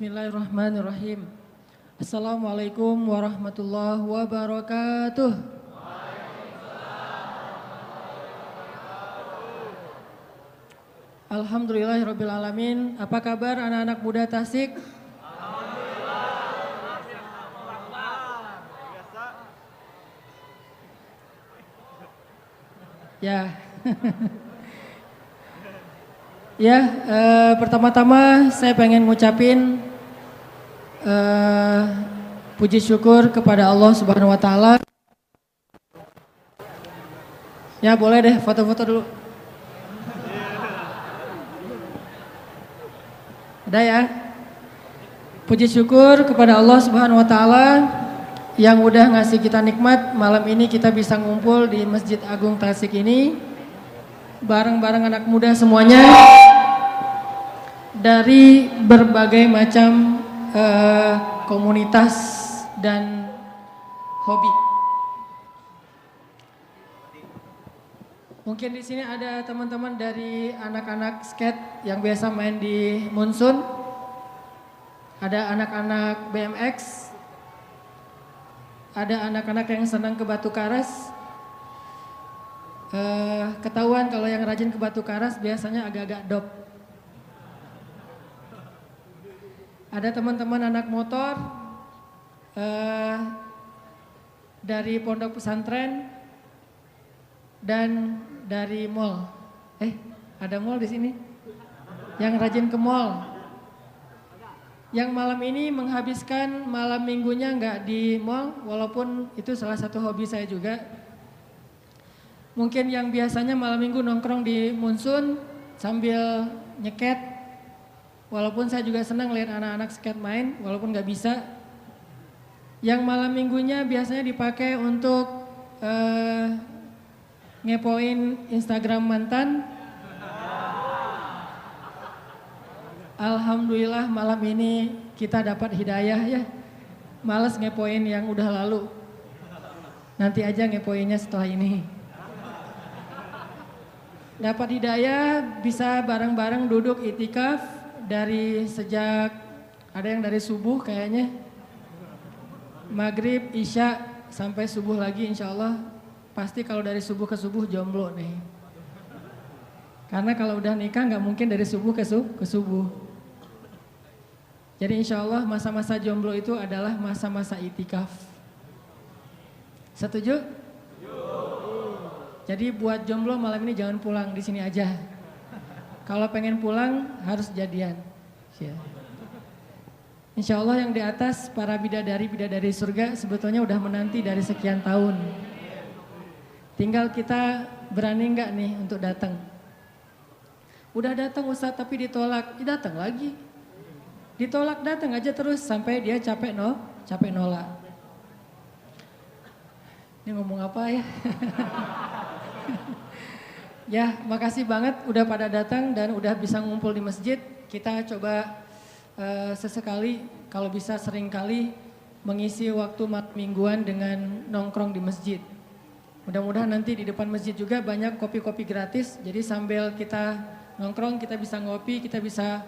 Bismillahirrahmanirrahim. Assalamualaikum warahmatullahi wabarakatuh. Alhamdulillahirrabbilalamin. Apa kabar anak-anak muda Tasik? Ya. Pertama-tama saya pengen ngucapin puji syukur kepada Allah Subhanahu wa taala. Ya, boleh deh foto-foto dulu. Ada ya? Puji syukur kepada Allah Subhanahu wa taala yang udah ngasih kita nikmat malam ini kita bisa ngumpul di Masjid Agung Tasik ini bareng-bareng anak muda semuanya dari berbagai macam komunitas dan hobi. Mungkin di sini ada teman-teman dari anak-anak skate yang biasa main di Munsun, ada anak-anak BMX, ada anak-anak yang senang ke batu karas. Ketahuan kalau yang rajin ke batu karas biasanya agak-agak dop. Ada teman-teman anak motor dari pondok pesantren dan dari mall. Ada mall di sini? Yang rajin ke mall. Yang malam ini menghabiskan malam minggunya nggak di mall, walaupun itu salah satu hobi saya juga. Mungkin yang biasanya malam minggu nongkrong di Munsun sambil nyeket, walaupun saya juga senang lihat anak-anak skate main, walaupun nggak bisa. Yang malam minggunya biasanya dipakai untuk ngepoin Instagram mantan. Alhamdulillah malam ini kita dapat hidayah ya. Males ngepoin yang udah lalu. Nanti aja ngepoinnya setelah ini. Dapat hidayah bisa bareng-bareng duduk itikaf dari sejak ada yang dari subuh kayaknya. Maghrib, isya sampai subuh lagi insya Allah. Pasti kalau dari subuh ke subuh jomblo nih. Karena kalau udah nikah nggak mungkin dari subuh ke subuh. Jadi insya Allah masa-masa jomblo itu adalah masa-masa itikaf. Setuju? Jadi buat jomblo malam ini jangan pulang, di sini aja. Kalau pengen pulang harus jadian. Insya Allah yang di atas para bidadari surga sebetulnya udah menanti dari sekian tahun. Tinggal kita berani nggak nih untuk datang. Udah datang Ustaz tapi ditolak, datang lagi. Ditolak datang aja terus sampai dia capek nolak. Ini ngomong apa ya? Ya, makasih banget udah pada datang dan udah bisa ngumpul di masjid. Kita coba sesekali, kalau bisa sering kali mengisi waktu mingguan dengan nongkrong di masjid. Mudah-mudahan nanti di depan masjid juga banyak kopi-kopi gratis. Jadi sambil kita nongkrong, kita bisa ngopi, kita bisa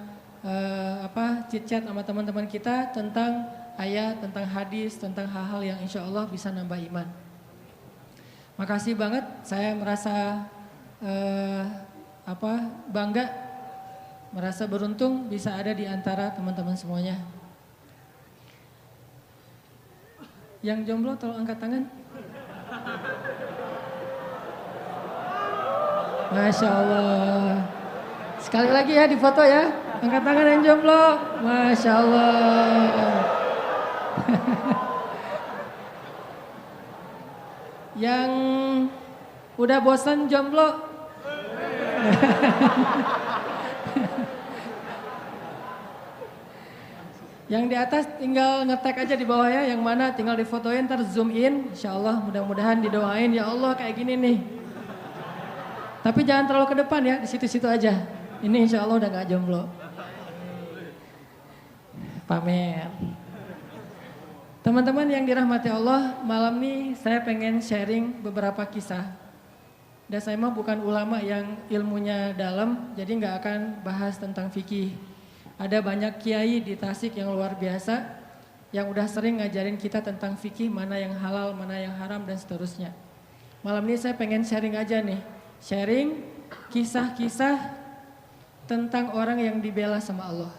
chit-chat sama teman-teman kita tentang ayat, tentang hadis, tentang hal-hal yang insya Allah bisa nambah iman. Makasih banget, saya merasa bangga, merasa beruntung bisa ada di antara teman-teman semuanya. Yang jomblo tolong angkat tangan. Masya Allah. Sekali lagi ya di foto ya, angkat tangan yang jomblo. Masya Allah. Yang udah bosan jomblo. Yang di atas tinggal nge-tag aja di bawah ya, yang mana tinggal difotoin ntar zoom in. Insya Allah mudah-mudahan didoain ya Allah kayak gini nih. Tapi jangan terlalu ke depan ya, di situ-situ aja. Ini insya Allah udah gak jomblo. Pamer. Teman-teman yang dirahmati Allah, malam ini saya pengen sharing beberapa kisah. Dan saya mah bukan ulama yang ilmunya dalam, jadi nggak akan bahas tentang fikih Ada banyak kiai di Tasik yang luar biasa yang udah sering ngajarin kita tentang fikih, mana yang halal, mana yang haram dan seterusnya. Malam ini saya pengen sharing aja nih. Sharing kisah-kisah tentang orang yang dibela sama Allah.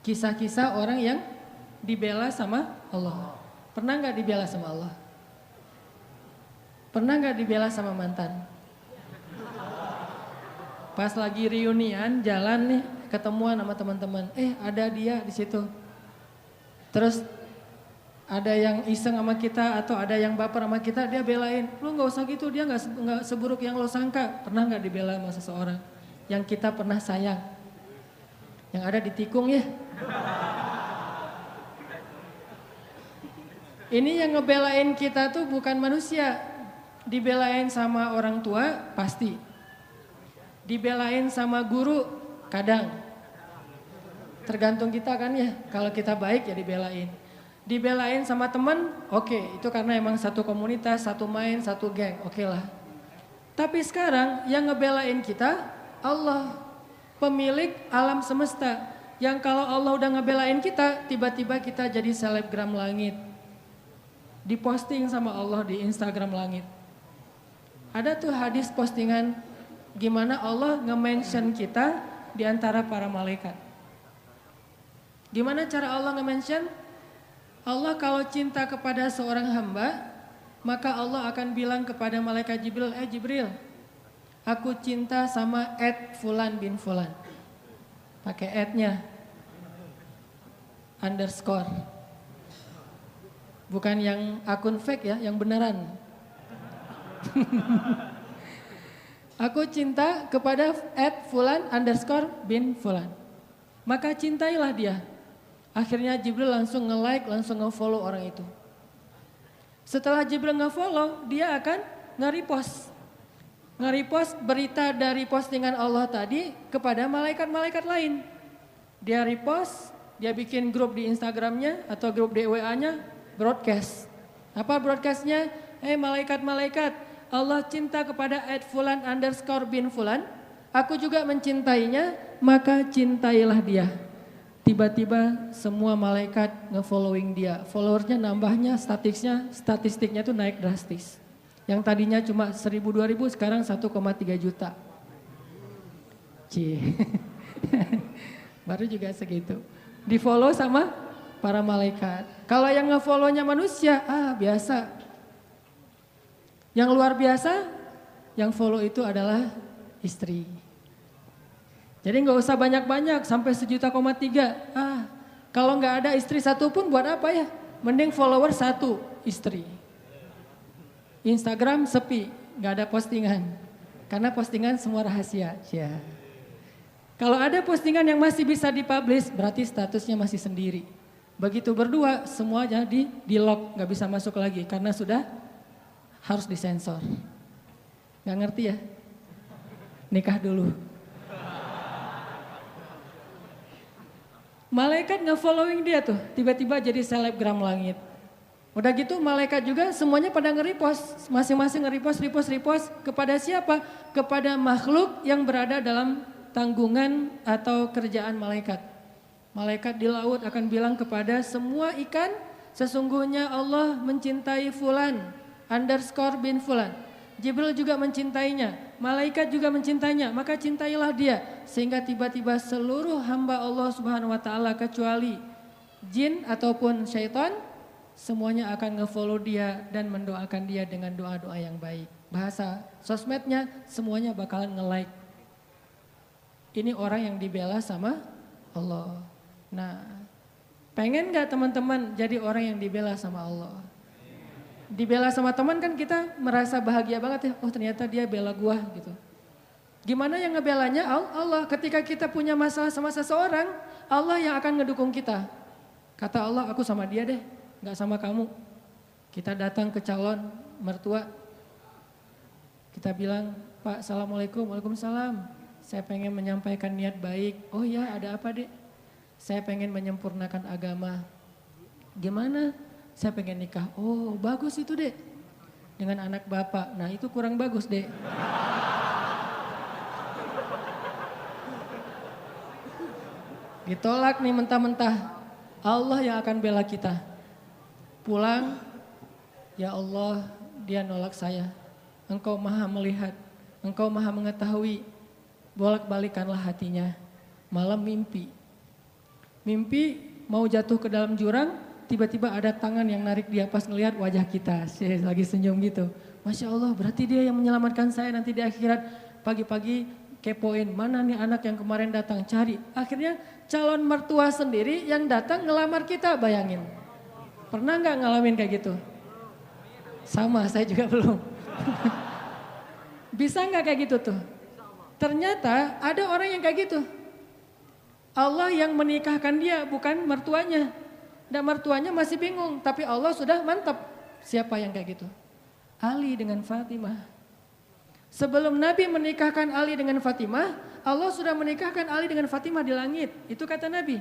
Kisah-kisah orang yang dibela sama Allah. Pernah gak dibela sama Allah? Pernah gak dibela sama mantan? Pas lagi reunian jalan nih, ketemuan sama teman-teman. Ada dia di situ. Terus ada yang iseng sama kita atau ada yang baper sama kita, dia belain. Lu nggak usah gitu, dia nggak seburuk yang lo sangka. Pernah nggak dibela sama seseorang yang kita pernah sayang? Yang ada ditikung ya. Ini yang ngebelain kita tuh bukan manusia. Dibelain sama orang tua pasti. Dibelain sama guru kadang. Tergantung kita kan ya, kalau kita baik ya dibelain. Dibelain sama teman, oke, itu karena emang satu komunitas, satu main, satu geng, oke lah. Tapi sekarang yang ngebelain kita, Allah, pemilik alam semesta. Yang kalau Allah udah ngebelain kita, tiba-tiba kita jadi selebgram langit. Diposting sama Allah di Instagram langit. Ada tuh hadis postingan, gimana Allah nge-mention kita di antara para malaikat. Gimana cara Allah nge-mention? Allah kalau cinta kepada seorang hamba, maka Allah akan bilang kepada malaikat Jibril, Jibril, aku cinta sama Fulan bin Fulan. Pakai @nya. Underscore. Bukan yang akun fake ya, yang beneran. Aku cinta kepada @Fulan underscore bin Fulan. Maka cintailah dia. Akhirnya Jibril langsung nge-like, langsung nge-follow orang itu. Setelah Jibril nge-follow, dia akan nge-repost. Nge-repost berita dari postingan Allah tadi kepada malaikat-malaikat lain. Dia repost, dia bikin grup di Instagramnya atau grup di WA-nya, broadcast. Apa broadcastnya? Malaikat-malaikat, Allah cinta kepada @Fulan underscore bin Fulan. Aku juga mencintainya, maka cintailah dia. Tiba-tiba semua malaikat nge-following dia. Followersnya nambahnya, statistiknya tuh naik drastis. Yang tadinya cuma 1.000-2.000 sekarang 1,3 juta. Baru juga segitu. Di follow sama para malaikat. Kalau yang nge-follownya manusia, biasa. Yang luar biasa, yang follow itu adalah istri. Jadi nggak usah banyak-banyak sampai 1,3 juta. Kalau nggak ada istri satu pun buat apa ya? Mending follower 1 istri. Instagram sepi, nggak ada postingan. Karena postingan semua rahasia. Ya. Kalau ada postingan yang masih bisa dipublish, berarti statusnya masih sendiri. Begitu berdua, semuanya di lock, nggak bisa masuk lagi karena sudah harus disensor. Nggak ngerti ya? Nikah dulu. Malaikat nge-following dia tuh, tiba-tiba jadi selebgram langit. Udah gitu malaikat juga semuanya pada nge-repost, masing-masing nge-repost kepada siapa? Kepada makhluk yang berada dalam tanggungan atau kerjaan malaikat. Malaikat di laut akan bilang kepada semua ikan, sesungguhnya Allah mencintai Fulan underscore bin Fulan. Jibril juga mencintainya, malaikat juga mencintainya, maka cintailah dia. Sehingga tiba-tiba seluruh hamba Allah Subhanahu wa taala kecuali jin ataupun syaitan, semuanya akan nge-follow dia dan mendoakan dia dengan doa-doa yang baik. Bahasa sosmednya semuanya bakalan nge-like. Ini orang yang dibela sama Allah. Nah, pengen gak teman-teman jadi orang yang dibela sama Allah? Dibela sama teman kan kita merasa bahagia banget ya. Oh ternyata dia bela gua gitu. Gimana yang ngebelanya? Allah. Ketika kita punya masalah sama seseorang, Allah yang akan ngedukung kita. Kata Allah, aku sama dia deh, gak sama kamu. Kita datang ke calon mertua. Kita bilang, Pak, Assalamualaikum, Waalaikumsalam. Saya pengen menyampaikan niat baik. Oh ya, ada apa dek? Saya pengen menyempurnakan agama. Gimana? Saya pengen nikah. Oh bagus itu dek. Dengan anak bapak. Nah itu kurang bagus dek. Ditolak nih mentah-mentah. Allah yang akan bela kita. Pulang, ya Allah, dia nolak saya. Engkau maha melihat, engkau maha mengetahui. Bolak-balikanlah hatinya. Malam mimpi. Mimpi mau jatuh ke dalam jurang, tiba-tiba ada tangan yang narik dia pas ngelihat wajah kita. Saya lagi senyum gitu. Masya Allah, berarti dia yang menyelamatkan saya nanti di akhirat. Pagi-pagi kepoin, mana nih anak yang kemarin datang, cari. Akhirnya calon mertua sendiri yang datang ngelamar kita, bayangin. Pernah nggak ngalamin kayak gitu? Sama, saya juga belum. Bisa nggak kayak gitu tuh? Ternyata ada orang yang kayak gitu. Allah yang menikahkan dia, bukan mertuanya. Dan mertuanya masih bingung, tapi Allah sudah mantap. Siapa yang kayak gitu? Ali dengan Fatimah. Sebelum Nabi menikahkan Ali dengan Fatimah, Allah sudah menikahkan Ali dengan Fatimah di langit. Itu kata Nabi.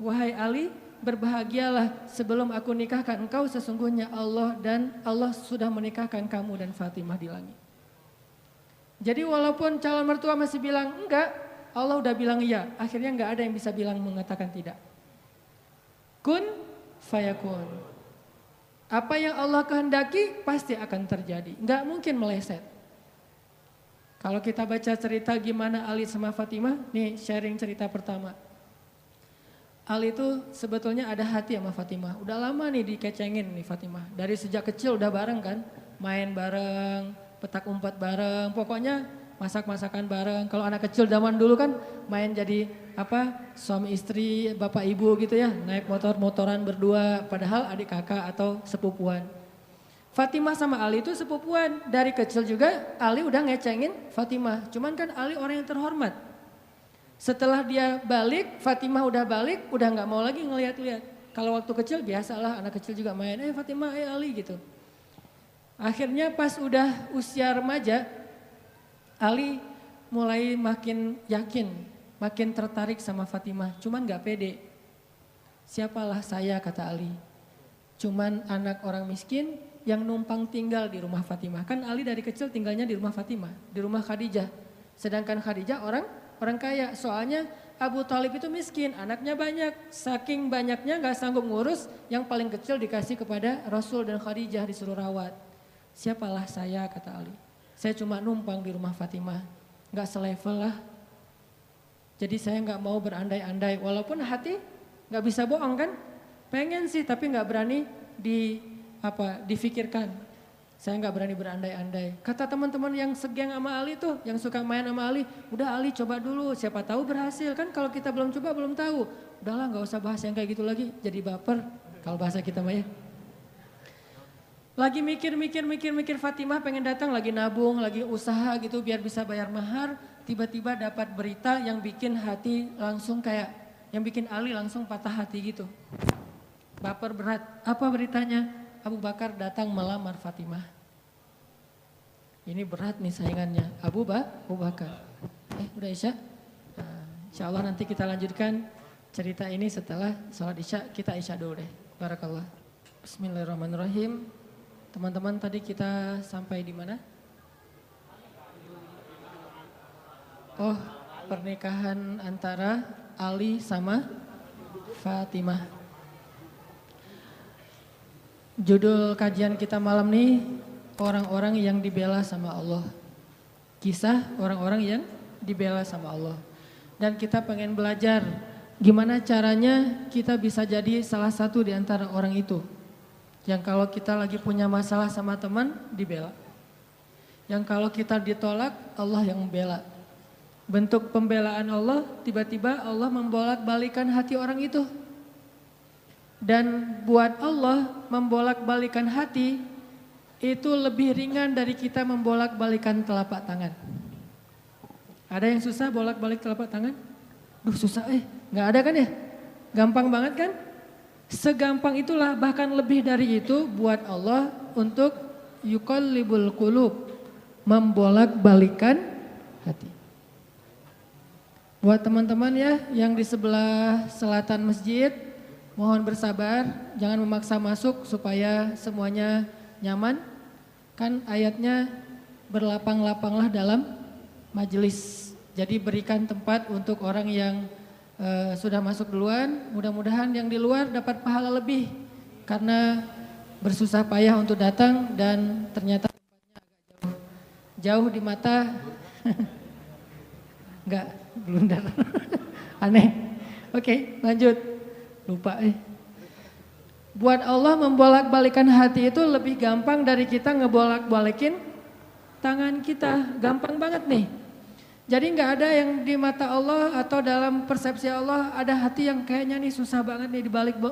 Wahai Ali, berbahagialah sebelum aku nikahkan engkau, sesungguhnya Allah dan Allah sudah menikahkan kamu dan Fatimah di langit. Jadi walaupun calon mertua masih bilang enggak, Allah udah bilang iya. Akhirnya enggak ada yang bisa bilang mengatakan tidak. Kun fayakun. Apa yang Allah kehendaki pasti akan terjadi. Enggak mungkin meleset. Kalau kita baca cerita gimana Ali sama Fatimah, nih sharing cerita pertama. Ali itu sebetulnya ada hati sama Fatimah. Udah lama nih dikecengin nih Fatimah. Dari sejak kecil udah bareng kan. Main bareng, petak umpet bareng. Pokoknya masak-masakan bareng. Kalau anak kecil zaman dulu kan main jadi suami istri, bapak ibu gitu ya. Naik motor-motoran berdua. Padahal adik kakak atau sepupuan. Fatimah sama Ali itu sepupuan. Dari kecil juga Ali udah ngecengin Fatimah. Cuman kan Ali orang yang terhormat. Setelah dia balik, Fatimah udah balik, udah gak mau lagi ngeliat-liat. Kalau waktu kecil biasalah anak kecil juga main, Fatimah, Ali gitu. Akhirnya pas udah usia remaja, Ali mulai makin yakin, makin tertarik sama Fatimah. Cuman gak pede. Siapalah saya, kata Ali. Cuman anak orang miskin yang numpang tinggal di rumah Fatimah. Kan Ali dari kecil tinggalnya di rumah Fatimah, di rumah Khadijah. Sedangkan Khadijah orang kaya. Soalnya Abu Thalib itu miskin, anaknya banyak. Saking banyaknya gak sanggup ngurus, yang paling kecil dikasih kepada Rasul dan Khadijah disuruh rawat. Siapalah saya, kata Ali. Saya cuma numpang di rumah Fatimah, gak selevel lah. Jadi saya gak mau berandai-andai, walaupun hati gak bisa bohong kan. Pengen sih tapi gak berani difikirkan. Saya nggak berani berandai-andai. Kata teman-teman yang segeng sama Ali tuh, yang suka main sama Ali, udah Ali coba dulu, siapa tahu berhasil. Kan kalau kita belum coba belum tahu. Udahlah nggak usah bahas yang kayak gitu lagi, jadi baper kalau bahasa kita mah ya. Lagi mikir Fatimah pengen datang, lagi nabung, lagi usaha gitu biar bisa bayar mahar. Tiba-tiba dapat berita yang bikin hati langsung yang bikin Ali langsung patah hati gitu. Baper berat. Apa beritanya? Abu Bakar datang melamar Fatimah. Ini berat nih saingannya. Abu Bakar. Udah Isya? Nah, insya Allah nanti kita lanjutkan cerita ini setelah sholat Isya. Kita Isya dulu deh. Barakallah. Bismillahirrahmanirrahim. Teman-teman tadi kita sampai di mana? Oh, pernikahan antara Ali sama Fatimah. Judul kajian kita malam nih, orang-orang yang dibela sama Allah. Kisah orang-orang yang dibela sama Allah. Dan kita pengen belajar gimana caranya kita bisa jadi salah satu di antara orang itu. Yang kalau kita lagi punya masalah sama teman, dibela. Yang kalau kita ditolak, Allah yang membela. Bentuk pembelaan Allah, tiba-tiba Allah membolak-balikan hati orang itu. Dan buat Allah membolak-balikan hati itu lebih ringan dari kita membolak-balikan telapak tangan. Ada yang susah bolak-balik telapak tangan? Susah gak ada kan ya? Gampang banget kan? Segampang itulah, bahkan lebih dari itu buat Allah untuk yuqallibul qulub, membolak-balikan hati. Buat teman-teman ya yang di sebelah selatan masjid, mohon bersabar, jangan memaksa masuk supaya semuanya nyaman. Kan ayatnya berlapang-lapanglah dalam majelis. Jadi berikan tempat untuk orang yang sudah masuk duluan, mudah-mudahan yang di luar dapat pahala lebih karena bersusah payah untuk datang dan ternyata tempatnya agak jauh di mata. Enggak, blunder. Aneh. Oke, lanjut. Lupa Buat Allah membolak-balikan hati itu lebih gampang dari kita ngebolak-balikin tangan kita. Gampang banget nih. Jadi nggak ada yang di mata Allah atau dalam persepsi Allah ada hati yang kayaknya nih susah banget nih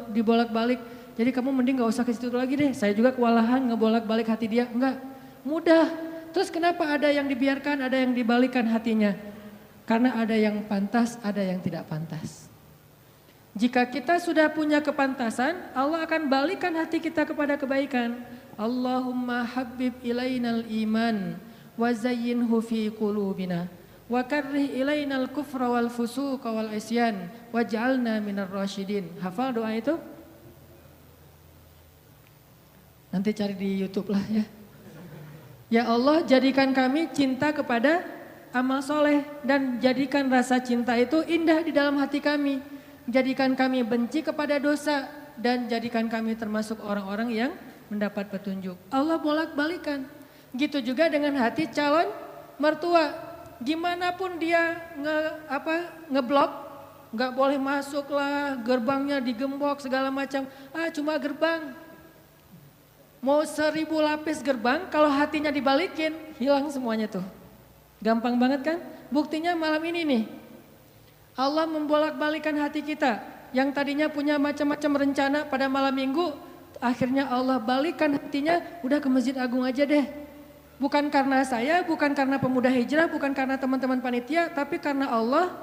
dibolak-balik. Jadi kamu mending nggak usah ke situ lagi deh. Saya juga kewalahan ngebolak-balik hati dia. Enggak, mudah. Terus kenapa ada yang dibiarkan, ada yang dibalikan hatinya? Karena ada yang pantas, ada yang tidak pantas. Jika kita sudah punya kepantasan, Allah akan balikan hati kita kepada kebaikan. Allahumma habbib ilainal iman wa zayyinhu fi qulubina wa karrih ilainal kufra wal fusuqa wal isyan waj'alna minar rasyidin. Hafal doa itu? Nanti cari di YouTube lah ya. Ya Allah, jadikan kami cinta kepada amal soleh dan jadikan rasa cinta itu indah di dalam hati kami. Jadikan kami benci kepada dosa dan jadikan kami termasuk orang-orang yang mendapat petunjuk. Allah bolak-balikan. Gitu juga dengan hati calon mertua. Gimana pun dia ngeblok, nggak boleh masuk lah, gerbangnya digembok segala macam. Cuma gerbang. Mau 1000 lapis gerbang, kalau hatinya dibalikin, hilang semuanya tuh. Gampang banget kan? Buktinya malam ini nih. Allah membolak-balikan hati kita yang tadinya punya macam-macam rencana pada malam minggu, akhirnya Allah balikan hatinya, udah ke Masjid Agung aja deh. Bukan karena saya, bukan karena pemuda hijrah, bukan karena teman-teman panitia, tapi karena Allah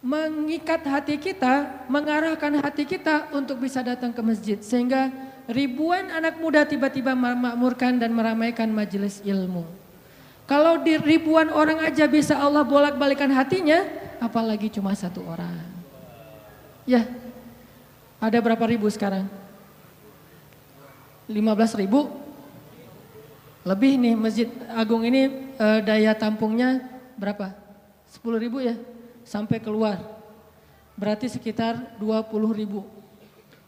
mengikat hati kita, mengarahkan hati kita untuk bisa datang ke masjid. Sehingga ribuan anak muda tiba-tiba memakmurkan dan meramaikan majelis ilmu. Kalau di ribuan orang aja bisa Allah bolak-balikan hatinya, apalagi cuma satu orang. Ya, ada berapa ribu sekarang? 15.000? Lebih nih Masjid Agung ini daya tampungnya berapa? 10.000 ya? Sampai keluar. Berarti sekitar 20.000.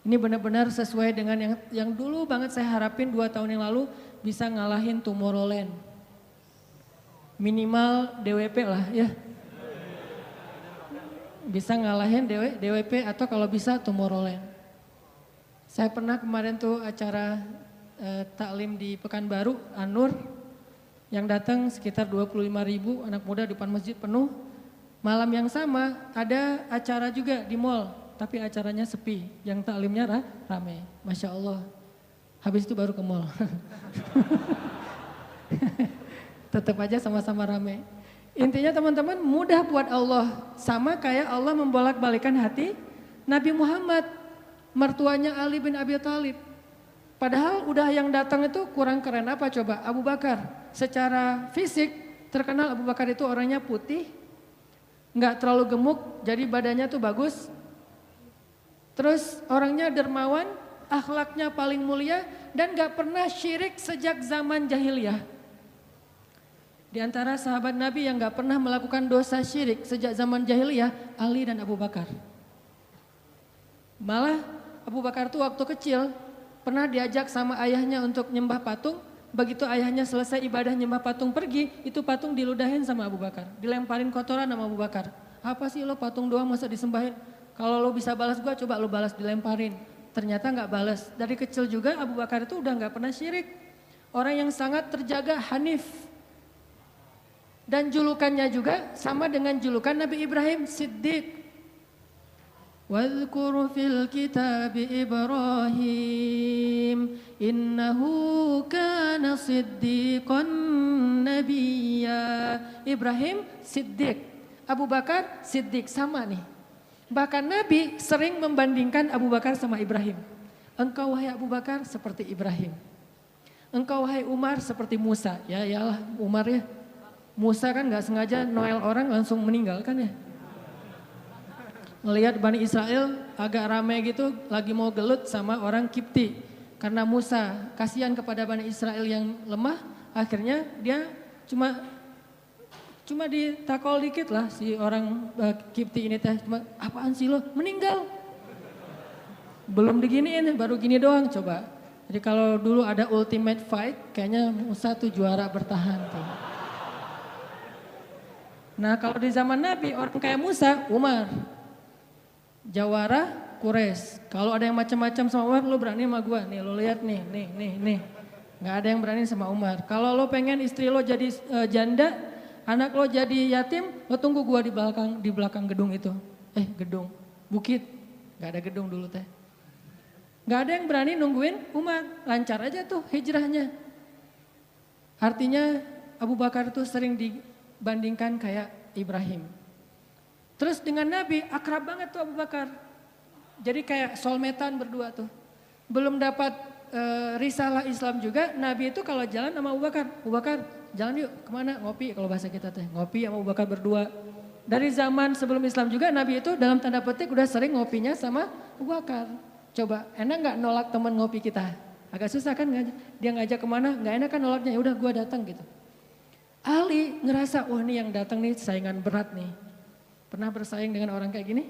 Ini benar-benar sesuai dengan yang dulu banget saya harapin 2 tahun yang lalu bisa ngalahin Tomorrowland. Minimal DWP lah ya. Bisa ngalahin DWP atau kalau bisa Tomorrowland. Saya pernah kemarin tuh acara taklim di Pekanbaru, An-Nur, yang datang sekitar 25.000 anak muda di depan masjid penuh. Malam yang sama ada acara juga di mall, tapi acaranya sepi, yang taklimnya rame. Masya Allah, habis itu baru ke mall. Tetap aja sama-sama rame. Intinya teman-teman mudah buat Allah. Sama kayak Allah membolak-balikan hati Nabi Muhammad, mertuanya Ali bin Abi Thalib. Padahal udah yang datang itu kurang keren apa coba? Abu Bakar. Secara fisik terkenal Abu Bakar itu orangnya putih, nggak terlalu gemuk, jadi badannya tuh bagus. Terus orangnya dermawan, akhlaknya paling mulia dan nggak pernah syirik sejak zaman jahiliyah. Di antara sahabat Nabi yang gak pernah melakukan dosa syirik sejak zaman jahiliyah, Ali dan Abu Bakar. Malah Abu Bakar tuh waktu kecil pernah diajak sama ayahnya untuk nyembah patung. Begitu ayahnya selesai ibadah nyembah patung pergi, itu patung diludahin sama Abu Bakar. Dilemparin kotoran sama Abu Bakar. Apa sih lo patung doang masa disembahin? Kalau lo bisa balas gua, coba lo balas, dilemparin. Ternyata gak balas. Dari kecil juga Abu Bakar itu udah gak pernah syirik. Orang yang sangat terjaga, hanif. Dan julukannya juga sama dengan julukan Nabi Ibrahim, Siddiq. Wadhkur fil kitab Ibrahim innahu kana siddiqan nabiyya. Ibrahim Siddiq, Abu Bakar Siddiq, sama nih. Bahkan Nabi sering membandingkan Abu Bakar sama Ibrahim. Engkau wahai Abu Bakar seperti Ibrahim. Engkau wahai Umar seperti Musa. Ya iyalah Umar ya. Musa kan gak sengaja Noel orang langsung meninggal kan ya. Ngelihat Bani Israel agak ramai gitu lagi mau gelut sama orang Kipti. Karena Musa kasihan kepada Bani Israel yang lemah, akhirnya dia cuma Cuma ditakol dikit lah si orang Kipti ini teh. Cuma apaan sih lo? Meninggal. Belum diginiin, baru gini doang coba. Jadi kalau dulu ada ultimate fight, kayaknya Musa tuh juara bertahan tuh. Nah kalau di zaman Nabi, orang kayak Musa, Umar. Jawara, Quraisy. Kalau ada yang macam-macam sama Umar, lo berani sama gue. Nih lo lihat nih. Gak ada yang berani sama Umar. Kalau lo pengen istri lo jadi janda, anak lo jadi yatim, lo tunggu gue di belakang gedung itu. Gedung, bukit. Gak ada gedung dulu teh. Gak ada yang berani nungguin Umar, lancar aja tuh hijrahnya. Artinya Abu Bakar tuh sering dibandingkan kayak Ibrahim. Terus dengan Nabi akrab banget tuh Abu Bakar. Jadi kayak soulmate-an berdua tuh. Belum dapat risalah Islam juga, Nabi itu kalau jalan sama Abu Bakar jalan yuk kemana, ngopi kalau bahasa kita teh. Ngopi sama Abu Bakar berdua. Dari zaman sebelum Islam juga Nabi itu dalam tanda petik udah sering ngopinya sama Abu Bakar. Coba, enak gak nolak teman ngopi kita? Agak susah kan, dia ngajak kemana, gak enak kan nolaknya, ya udah gue datang gitu. Ali ngerasa, wah nih yang datang nih saingan berat nih. Pernah bersaing dengan orang kayak gini?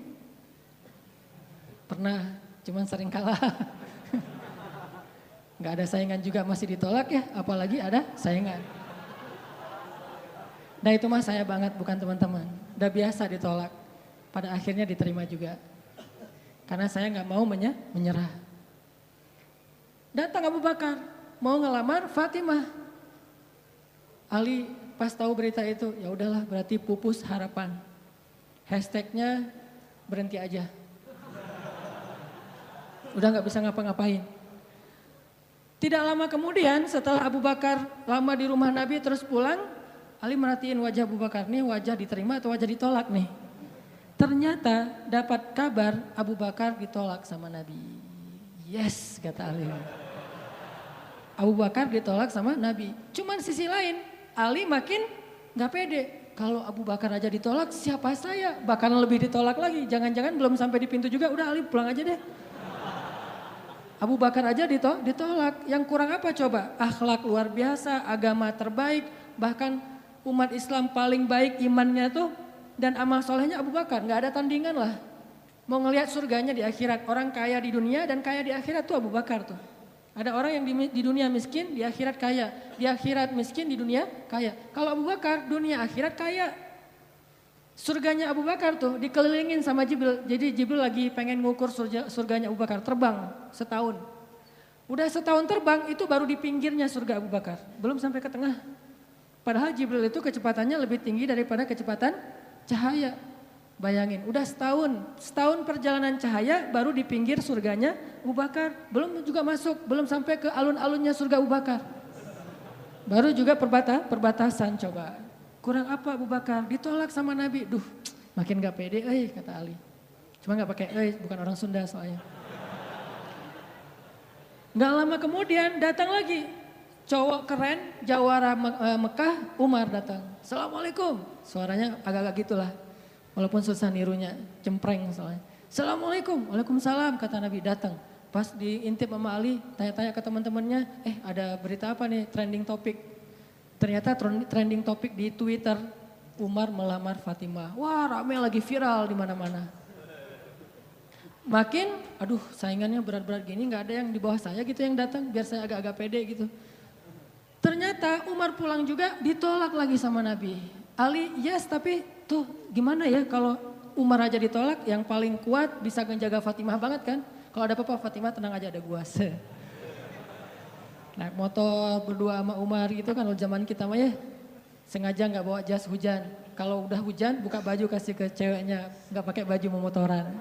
Pernah, cuman sering kalah. Gak ada saingan juga masih ditolak ya, apalagi ada saingan. Nah itu mah saya banget, bukan teman-teman. Udah biasa ditolak, pada akhirnya diterima juga. Karena saya nggak mau menyerah. Datang Abu Bakar, mau ngelamar Fatimah. Ali pas tahu berita itu, ya udahlah berarti pupus harapan. Hashtagnya berhenti aja. Udah nggak bisa ngapa-ngapain. Tidak lama kemudian setelah Abu Bakar lama di rumah Nabi terus pulang, Ali merhatiin wajah Abu Bakar, nih wajah diterima atau wajah ditolak nih. Ternyata dapat kabar Abu Bakar ditolak sama Nabi. Yes, kata Ali. Abu Bakar ditolak sama Nabi. Cuman sisi lain, Ali makin gak pede. Kalau Abu Bakar aja ditolak, siapa saya? Bahkan lebih ditolak lagi. Jangan-jangan belum sampai di pintu juga, udah Ali pulang aja deh. Abu Bakar aja ditolak. Yang kurang apa coba? Akhlak luar biasa, agama terbaik. Bahkan umat Islam paling baik imannya tuh. Dan amal solehnya Abu Bakar, gak ada tandingan lah. Mau ngelihat surganya di akhirat, orang kaya di dunia dan kaya di akhirat tuh Abu Bakar tuh. Ada orang yang di dunia miskin, di akhirat kaya. Di akhirat miskin, di dunia kaya. Kalau Abu Bakar, dunia akhirat kaya. Surganya Abu Bakar tuh dikelilingin sama Jibril. Jadi Jibril lagi pengen ngukur surganya Abu Bakar, terbang setahun. Udah setahun terbang, itu baru di pinggirnya surga Abu Bakar. Belum sampai ke tengah. Padahal Jibril itu kecepatannya lebih tinggi daripada kecepatan cahaya. Bayangin, udah setahun perjalanan cahaya baru di pinggir surganya Abu Bakar. Belum juga masuk, belum sampai ke alun-alunnya surga Abu Bakar. Baru juga perbatasan coba. Kurang apa Abu Bakar? Ditolak sama Nabi. Duh, makin gak pede, kata Ali. Cuma gak pakai, bukan orang Sunda soalnya. Gak lama kemudian datang lagi. Cowok keren, jawara Mekah, Umar datang. Assalamualaikum. Suaranya agak-agak gitulah. Walaupun susah nirunya, cempreng soalnya. Assalamualaikum, waalaikumsalam kata Nabi datang. Pas diintip sama Ali, tanya-tanya ke teman-temannya, ada berita apa nih trending topik. Ternyata trending topik di Twitter, Umar melamar Fatimah. Wah rame lagi viral di mana-mana. Makin, aduh saingannya berat-berat gini, gak ada yang di bawah saya gitu yang datang, biar saya agak-agak pede gitu. Ternyata Umar pulang juga ditolak lagi sama Nabi. Ali yes tapi tuh gimana ya kalau Umar aja ditolak yang paling kuat bisa menjaga Fatimah banget kan. Kalau ada apa-apa Fatimah tenang aja ada gua. Naik motor berdua sama Umar gitu kan zaman kita mah ya. Sengaja gak bawa jas hujan. Kalau udah hujan buka baju kasih ke ceweknya. Gak pakai baju memotoran.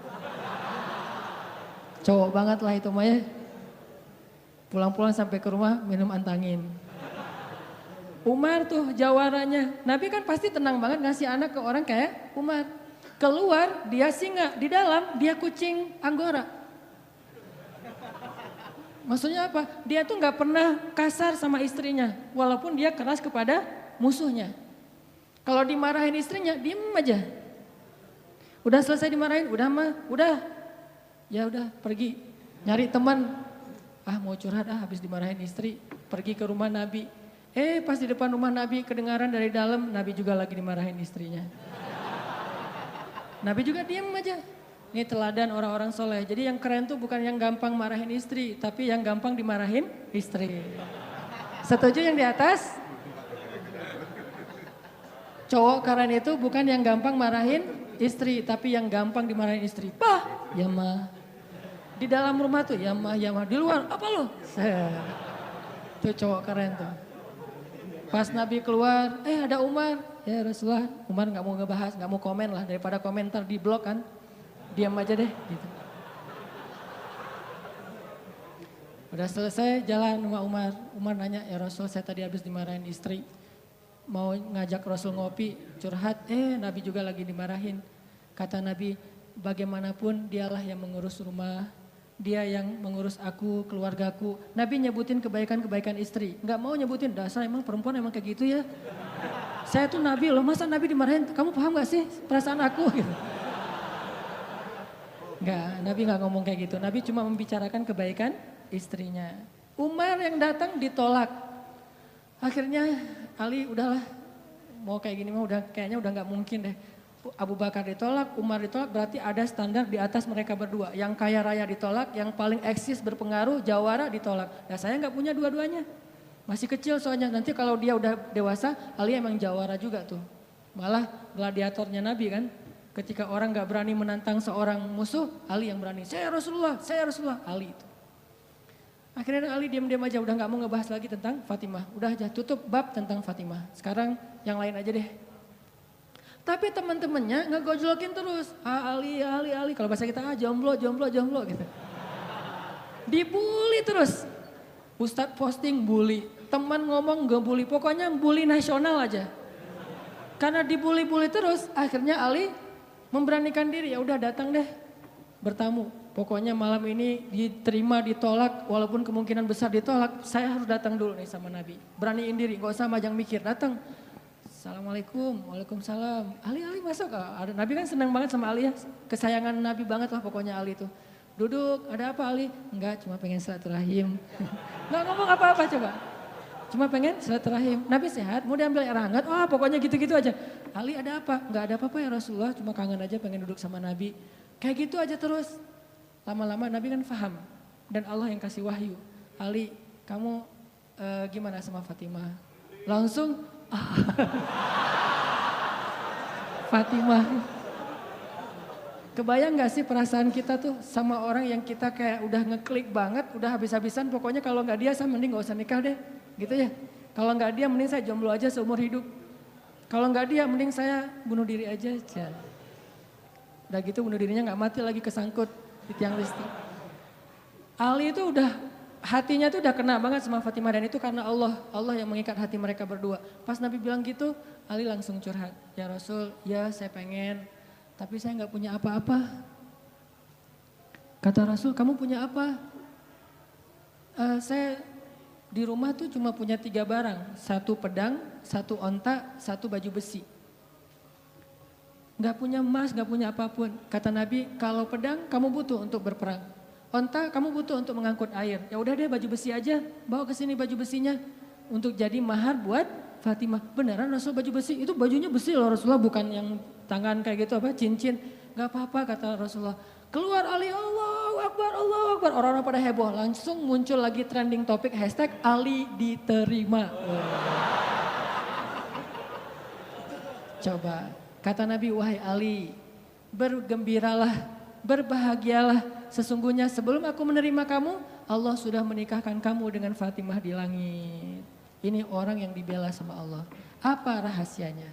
Cowok banget lah itu mah ya. Pulang-pulang sampai ke rumah minum antangin. Umar tuh jawarannya, Nabi kan pasti tenang banget ngasih anak ke orang kayak Umar. Keluar dia singa, di dalam dia kucing Anggora. Maksudnya apa? Dia tuh gak pernah kasar sama istrinya, walaupun dia keras kepada musuhnya. Kalau dimarahin istrinya, diem aja. Udah selesai dimarahin, udah. Ya udah pergi, nyari teman. Mau curhat habis dimarahin istri, pergi ke rumah Nabi. Pas di depan rumah Nabi kedengaran dari dalam, Nabi juga lagi dimarahin istrinya. Nabi juga diam aja. Ini teladan orang-orang soleh. Jadi yang keren tuh bukan yang gampang marahin istri, tapi yang gampang dimarahin istri. Setuju yang di atas? Cowok keren itu bukan yang gampang marahin istri, tapi yang gampang dimarahin istri. Pah, ya mah. Di dalam rumah tuh, ya mah. Di luar, apa lo? Tuh cowok keren tuh. Pas Nabi keluar, ada Umar. Ya Rasulullah, Umar gak mau ngebahas, gak mau komen lah. Daripada komentar di blog kan. Diam aja deh gitu. Udah selesai jalan sama Umar. Umar nanya, ya Rasul saya tadi habis dimarahin istri. Mau ngajak Rasul ngopi, curhat. Nabi juga lagi dimarahin. Kata Nabi, bagaimanapun dialah yang mengurus rumah. Dia yang mengurus aku, keluargaku. Nabi nyebutin kebaikan-kebaikan istri. Gak mau nyebutin, dasar emang perempuan emang kayak gitu ya. Saya tuh Nabi loh, masa Nabi dimarahin, kamu paham gak sih perasaan aku gitu. Enggak, Nabi gak ngomong kayak gitu. Nabi cuma membicarakan kebaikan istrinya. Umar yang datang ditolak. Akhirnya Ali udahlah, mau kayak gini mah kayaknya udah gak mungkin deh. Abu Bakar ditolak, Umar ditolak, berarti ada standar di atas mereka berdua. Yang kaya raya ditolak, yang paling eksis berpengaruh, jawara ditolak. Nah saya gak punya dua-duanya. Masih kecil soalnya, nanti kalau dia udah dewasa, Ali emang jawara juga tuh. Malah gladiatornya Nabi kan. Ketika orang gak berani menantang seorang musuh, Ali yang berani. Saya Rasulullah, Ali itu. Akhirnya Ali diam-diam aja, udah gak mau ngebahas lagi tentang Fatimah. Udah aja tutup bab tentang Fatimah. Sekarang yang lain aja deh. Tapi teman-temannya ngegojlokin terus. Ali. Kalau bahasa kita, jomblo gitu. Dibully terus. Ustadz posting bully. Teman ngomong gak bully. Pokoknya bully nasional aja. Karena dibully-bully terus, akhirnya Ali memberanikan diri, ya udah datang deh bertamu. Pokoknya malam ini diterima, ditolak, walaupun kemungkinan besar ditolak, saya harus datang dulu nih sama Nabi. Beraniin diri, gak usah majang mikir, datang. Assalamualaikum, waalaikumsalam. Ali masuk. Nabi kan senang banget sama Ali ya, kesayangan Nabi banget lah pokoknya Ali itu. Duduk, ada apa Ali? Enggak, cuma pengen silaturahim. Gak ngomong apa-apa coba. Cuma pengen silaturahim. Nabi sehat, mau diambil air hangat, pokoknya gitu-gitu aja. Ali ada apa? Enggak ada apa-apa ya Rasulullah, cuma kangen aja pengen duduk sama Nabi. Kayak gitu aja terus. Lama-lama Nabi kan paham. Dan Allah yang kasih wahyu. Ali, kamu gimana sama Fatimah? Langsung, Fatimah. Kebayang gak sih perasaan kita tuh sama orang yang kita kayak udah ngeklik banget, udah habis-habisan, pokoknya kalau gak dia saya mending gak usah nikah deh. Gitu ya. Kalau nggak dia mending saya jomblo aja seumur hidup. Kalau nggak dia mending saya bunuh diri aja. Udah gitu bunuh dirinya nggak mati lagi kesangkut di tiang listrik. Ali itu udah hatinya tuh udah kena banget sama Fatimah dan itu karena Allah yang mengikat hati mereka berdua. Pas Nabi bilang gitu, Ali langsung curhat. Ya Rasul, ya saya pengen, tapi saya nggak punya apa-apa. Kata Rasul, kamu punya apa? Saya di rumah tuh cuma punya 3 barang, 1 pedang, 1 onta, 1 baju besi. Gak punya emas, gak punya apapun. Kata Nabi, kalau pedang kamu butuh untuk berperang. Onta kamu butuh untuk mengangkut air. Ya udah deh baju besi aja, bawa ke sini baju besinya. Untuk jadi mahar buat Fatimah. Beneran Rasul baju besi, itu bajunya besi loh Rasulullah, bukan yang tangan kayak gitu apa, cincin. Gak apa-apa kata Rasulullah. Keluar Ali, Allahu Akbar, Allahu Akbar. Orang-orang pada heboh, langsung muncul lagi trending topik hashtag Ali diterima. Coba, kata Nabi, wahai Ali, bergembiralah, berbahagialah. Sesungguhnya sebelum aku menerima kamu, Allah sudah menikahkan kamu dengan Fatimah di langit. Ini orang yang dibela sama Allah. Apa rahasianya?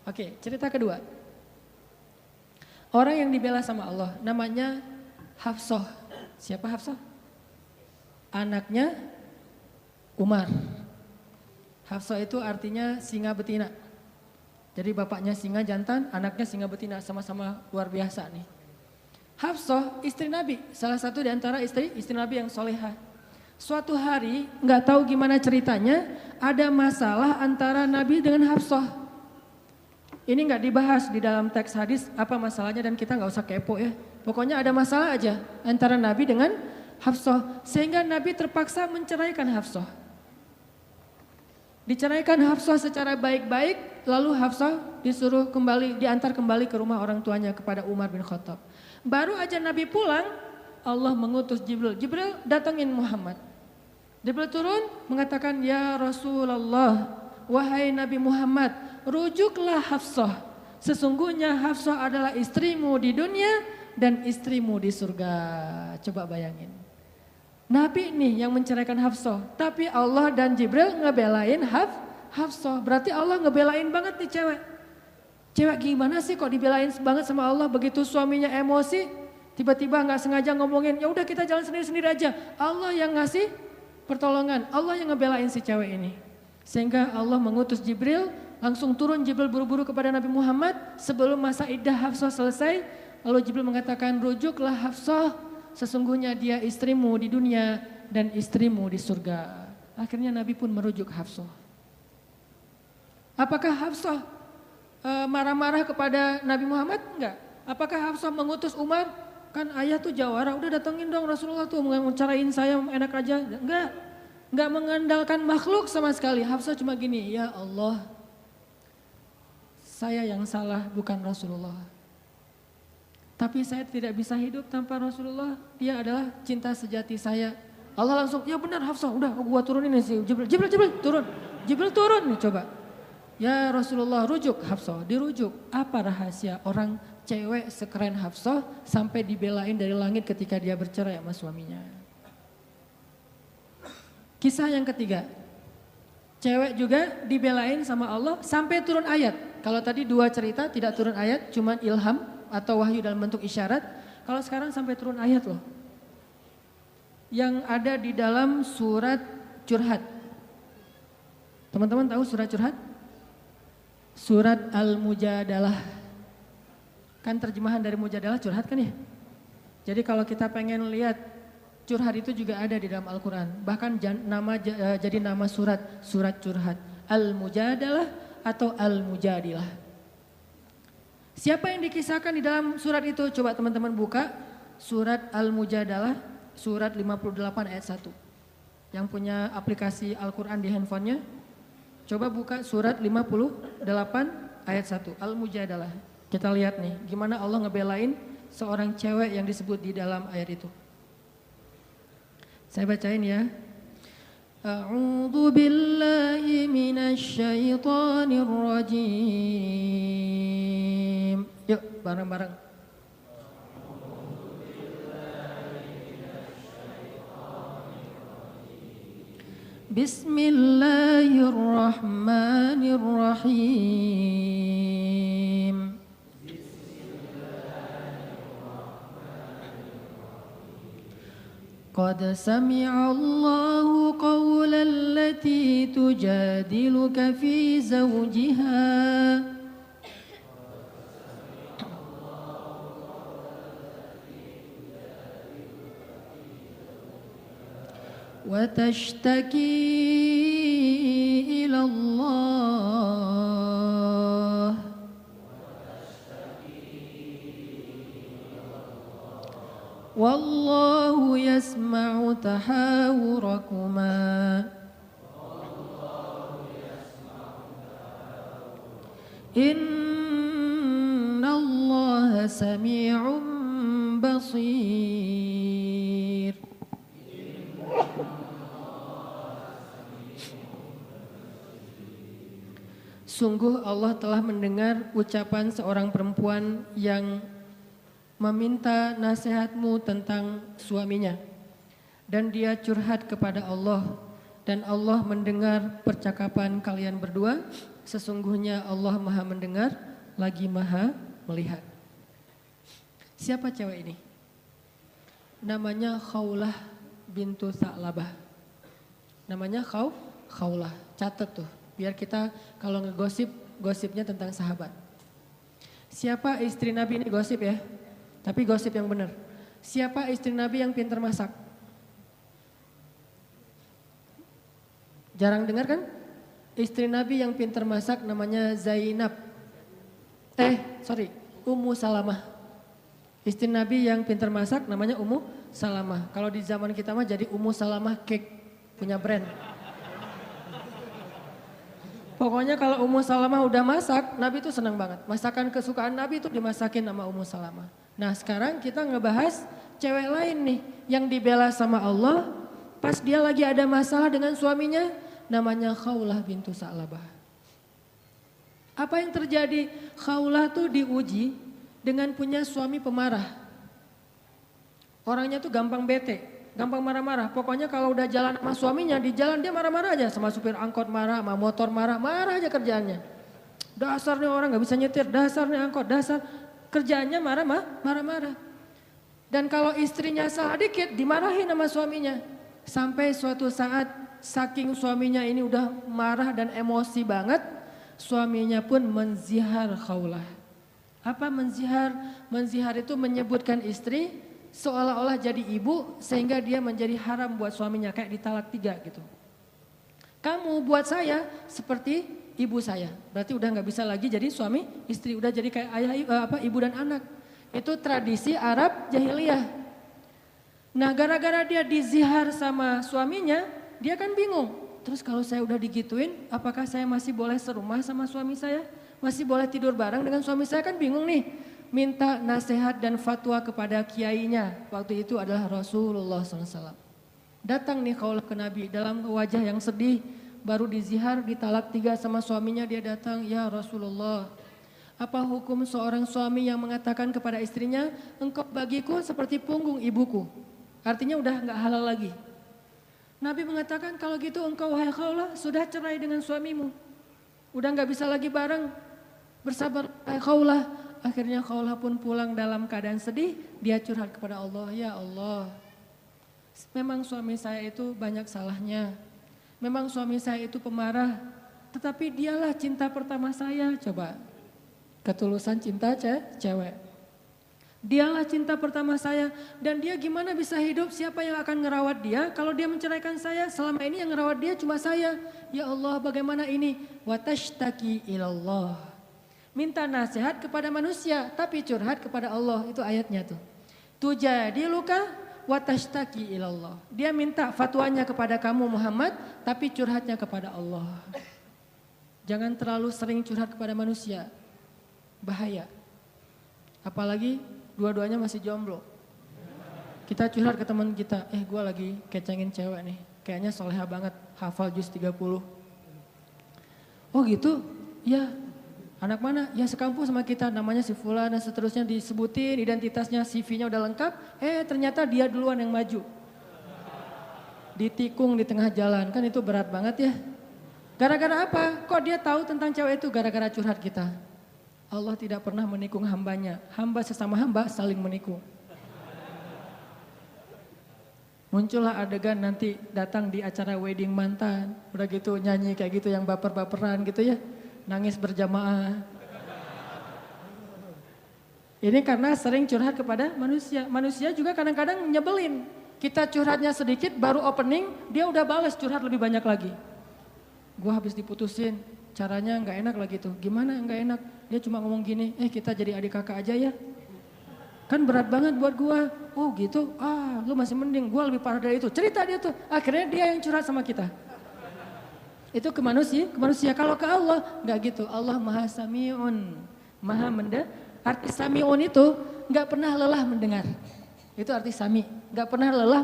Oke, cerita kedua. Orang yang dibela sama Allah namanya Hafsah. Siapa Hafsah? Anaknya Umar. Hafsah itu artinya singa betina. Jadi bapaknya singa jantan, anaknya singa betina, sama-sama luar biasa nih. Hafsah istri Nabi, salah satu di antara istri Nabi yang solehah. Suatu hari nggak tahu gimana ceritanya, ada masalah antara Nabi dengan Hafsah. Ini nggak dibahas di dalam teks hadis apa masalahnya dan kita nggak usah kepo ya. Pokoknya ada masalah aja antara Nabi dengan Hafsah. Sehingga Nabi terpaksa menceraikan Hafsah. Diceraikan Hafsah secara baik-baik, lalu Hafsah disuruh kembali, diantar kembali ke rumah orang tuanya kepada Umar bin Khattab. Baru aja Nabi pulang, Allah mengutus Jibril. Jibril datangin Muhammad. Jibril turun mengatakan, ya Rasulullah, wahai Nabi Muhammad, rujuklah Hafsah. Sesungguhnya Hafsah adalah istrimu di dunia dan istrimu di surga. Coba bayangin. Nabi nih yang menceraikan Hafsah, tapi Allah dan Jibril ngebelain Hafsah. Berarti Allah ngebelain banget nih cewek. Cewek gimana sih kok dibelain banget sama Allah, begitu suaminya emosi, tiba-tiba nggak sengaja ngomongin, ya udah kita jalan sendiri-sendiri aja. Allah yang ngasih pertolongan, Allah yang ngebelain si cewek ini. Sehingga Allah mengutus Jibril, langsung turun Jibril buru-buru kepada Nabi Muhammad sebelum masa iddah Hafsah selesai. Lalu Jibril mengatakan, rujuklah Hafsah, sesungguhnya dia istrimu di dunia dan istrimu di surga. Akhirnya Nabi pun merujuk Hafsah. Apakah Hafsah marah-marah kepada Nabi Muhammad? Enggak. Apakah Hafsah mengutus Umar? Kan ayah tuh jawara, udah datengin dong Rasulullah tuh mencarain saya enak aja. Enggak mengandalkan makhluk sama sekali. Hafsah cuma gini, ya Allah, saya yang salah bukan Rasulullah. Tapi saya tidak bisa hidup tanpa Rasulullah. Dia adalah cinta sejati saya. Allah langsung, ya benar Hafsah, udah gua turunin sih. Jibril turun. Jibril turun nih coba. Ya Rasulullah, rujuk Hafsah, dirujuk. Apa rahasia orang cewek sekeren Hafsah sampai dibelain dari langit ketika dia bercerai sama suaminya? Kisah yang ketiga. Cewek juga dibelain sama Allah sampai turun ayat. Kalau tadi dua cerita tidak turun ayat, cuman ilham atau wahyu dalam bentuk isyarat. Kalau sekarang sampai turun ayat loh. Yang ada di dalam surat Curhat. Teman-teman tahu surat Curhat? Surat Al-Mujadalah. Kan terjemahan dari Mujadalah curhat kan ya? Jadi kalau kita pengen lihat curhat itu juga ada di dalam Al-Quran. Bahkan jadi nama surat Curhat. Al-Mujadalah atau Al-Mujadilah. Siapa yang dikisahkan di dalam surat itu? Coba teman-teman buka surat Al-Mujadalah, surat 58 ayat 1. Yang punya aplikasi Al-Quran di handphonenya, coba buka surat 58 ayat 1, Al-Mujadalah. Kita lihat nih, gimana Allah ngebelain seorang cewek yang disebut di dalam ayat itu. Saya bacain ya. A'udzu billahi minasy syaithanir rajim. Yuk, bareng-bareng. Bismillahirrahmanirrahim. Qad sami'a Allahu qawla allati tujadiluka fi zawjiha وتشتكي إلى الله والله يسمع تحاوركما إن الله سميع بصير. Sungguh Allah telah mendengar ucapan seorang perempuan yang meminta nasihatmu tentang suaminya. Dan dia curhat kepada Allah. Dan Allah mendengar percakapan kalian berdua. Sesungguhnya Allah maha mendengar lagi maha melihat. Siapa cewek ini? Namanya Khawlah bintu Sa'labah. Namanya Khawlah. Catat tuh. Biar kita kalau ngegosip, gosipnya tentang sahabat. Siapa istri Nabi ini gosip ya? Tapi gosip yang benar. Siapa istri Nabi yang pintar masak? Jarang dengar kan? Istri Nabi yang pintar masak namanya Zainab. Ummu Salamah. Istri Nabi yang pintar masak namanya Ummu Salamah. Kalau di zaman kita mah jadi Ummu Salamah Cake, punya brand. Pokoknya kalau Ummu Salamah udah masak, Nabi itu senang banget. Masakan kesukaan Nabi itu dimasakin sama Ummu Salamah. Nah sekarang kita ngebahas cewek lain nih yang dibela sama Allah pas dia lagi ada masalah dengan suaminya, namanya Khawlah bintu Sa'labah. Apa yang terjadi? Khawlah tuh diuji dengan punya suami pemarah. Orangnya tuh gampang bete, gampang marah-marah. Pokoknya kalau udah jalan sama suaminya, di jalan dia marah-marah aja. Sama supir angkot marah, sama motor marah, marah aja kerjaannya. Dasar nih orang gak bisa nyetir, dasar nih angkot, dasar. Kerjaannya marah-marah. Dan kalau istrinya salah dikit, dimarahin sama suaminya. Sampai suatu saat, saking suaminya ini udah marah dan emosi banget, suaminya pun menzihar Khawlah. Apa menzihar? Menzihar itu menyebutkan istri seolah-olah jadi ibu sehingga dia menjadi haram buat suaminya, kayak ditalak 3 gitu. Kamu buat saya seperti ibu saya, berarti udah nggak bisa lagi jadi suami istri, udah jadi kayak ibu dan anak. Itu tradisi Arab jahiliyah. Nah gara-gara dia dizihar sama suaminya, dia kan bingung. Terus kalau saya udah digituin, apakah saya masih boleh serumah sama suami saya? Masih boleh tidur bareng dengan suami saya? Kan bingung nih. Minta nasihat dan fatwa kepada kiainya. Waktu itu adalah Rasulullah SAW. Datang nih Khawlah ke Nabi dalam wajah yang sedih. Baru dizihar, ditalak 3 sama suaminya, dia datang, ya Rasulullah. Apa hukum seorang suami yang mengatakan kepada istrinya, engkau bagiku seperti punggung ibuku. Artinya udah gak halal lagi. Nabi mengatakan kalau gitu engkau wahai Khawlah sudah cerai dengan suamimu. Udah gak bisa lagi bareng. Bersabar wahai Khawlah. Akhirnya Khawlah pun pulang dalam keadaan sedih, dia curhat kepada Allah, ya Allah, memang suami saya itu banyak salahnya, memang suami saya itu pemarah, tetapi dialah cinta pertama saya. Coba, ketulusan cinta cewek. Dialah cinta pertama saya dan dia gimana bisa hidup, siapa yang akan ngerawat dia kalau dia menceraikan saya, selama ini yang ngerawat dia cuma saya. Ya Allah bagaimana ini, watashtaki ilallah. Minta nasihat kepada manusia tapi curhat kepada Allah, itu ayatnya tuh. Tujadiluka wa tashtaki ilallah. Dia minta fatwanya kepada kamu Muhammad tapi curhatnya kepada Allah. Jangan terlalu sering curhat kepada manusia. Bahaya. Apalagi dua-duanya masih jomblo. Kita curhat ke teman kita, gue lagi kecengin cewek nih. Kayaknya soleha banget, hafal juz 30. Oh gitu? Ya. Anak mana? Ya sekampus sama kita, namanya si Fulan dan seterusnya, disebutin identitasnya, CV-nya udah lengkap. Ternyata dia duluan yang maju. Ditikung di tengah jalan, kan itu berat banget ya. Gara-gara apa? Kok dia tahu tentang cewek itu? Gara-gara curhat kita. Allah tidak pernah menikung hambanya. Hamba sesama hamba saling menikung. Muncullah adegan nanti datang di acara wedding mantan. Udah gitu nyanyi kayak gitu yang baper-baperan gitu ya. Nangis berjamaah. Ini karena sering curhat kepada manusia. Manusia juga kadang-kadang nyebelin. Kita curhatnya sedikit baru opening, dia udah balas curhat lebih banyak lagi. Gua habis diputusin, caranya nggak enak lagi tuh. Gimana nggak enak? Dia cuma ngomong gini, kita jadi adik kakak aja ya. Kan berat banget buat gua. Oh gitu, lu masih mending, gua lebih parah dari itu. Cerita dia tuh, akhirnya dia yang curhat sama kita. Itu ke manusia. Kalau ke Allah nggak gitu. Allah maha sami'un, maha mendengar. Arti sami'un itu nggak pernah lelah mendengar. Itu arti sami, nggak pernah lelah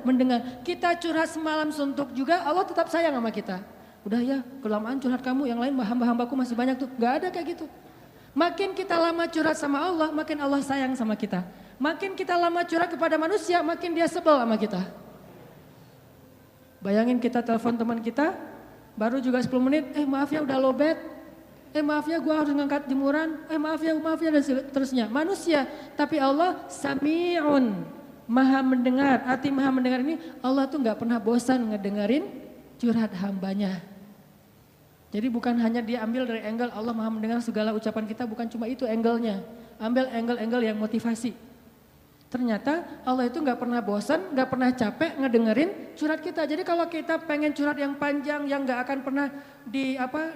mendengar. Kita curhat semalam suntuk juga, Allah tetap sayang sama kita. Udah ya, kelamaan curhat kamu, yang lain hamba-hambaku masih banyak tuh. Nggak ada kayak gitu. Makin kita lama curhat sama Allah, makin Allah sayang sama kita. Makin kita lama curhat kepada manusia, makin dia sebel sama kita. Bayangin kita telepon teman kita, baru juga 10 menit, maaf ya udah lowbat, maaf ya gue harus ngangkat jemuran, maaf ya dan seterusnya. Manusia, tapi Allah sami'un, maha mendengar. Arti maha mendengar ini, Allah tuh gak pernah bosan ngedengerin curhat hambanya. Jadi bukan hanya dia ambil dari angle Allah maha mendengar segala ucapan kita, bukan cuma itu angle-nya. Ambil angle-angle yang motivasi. Ternyata Allah itu gak pernah bosan, gak pernah capek ngedengerin curhat kita. Jadi kalau kita pengen curhat yang panjang, yang gak akan pernah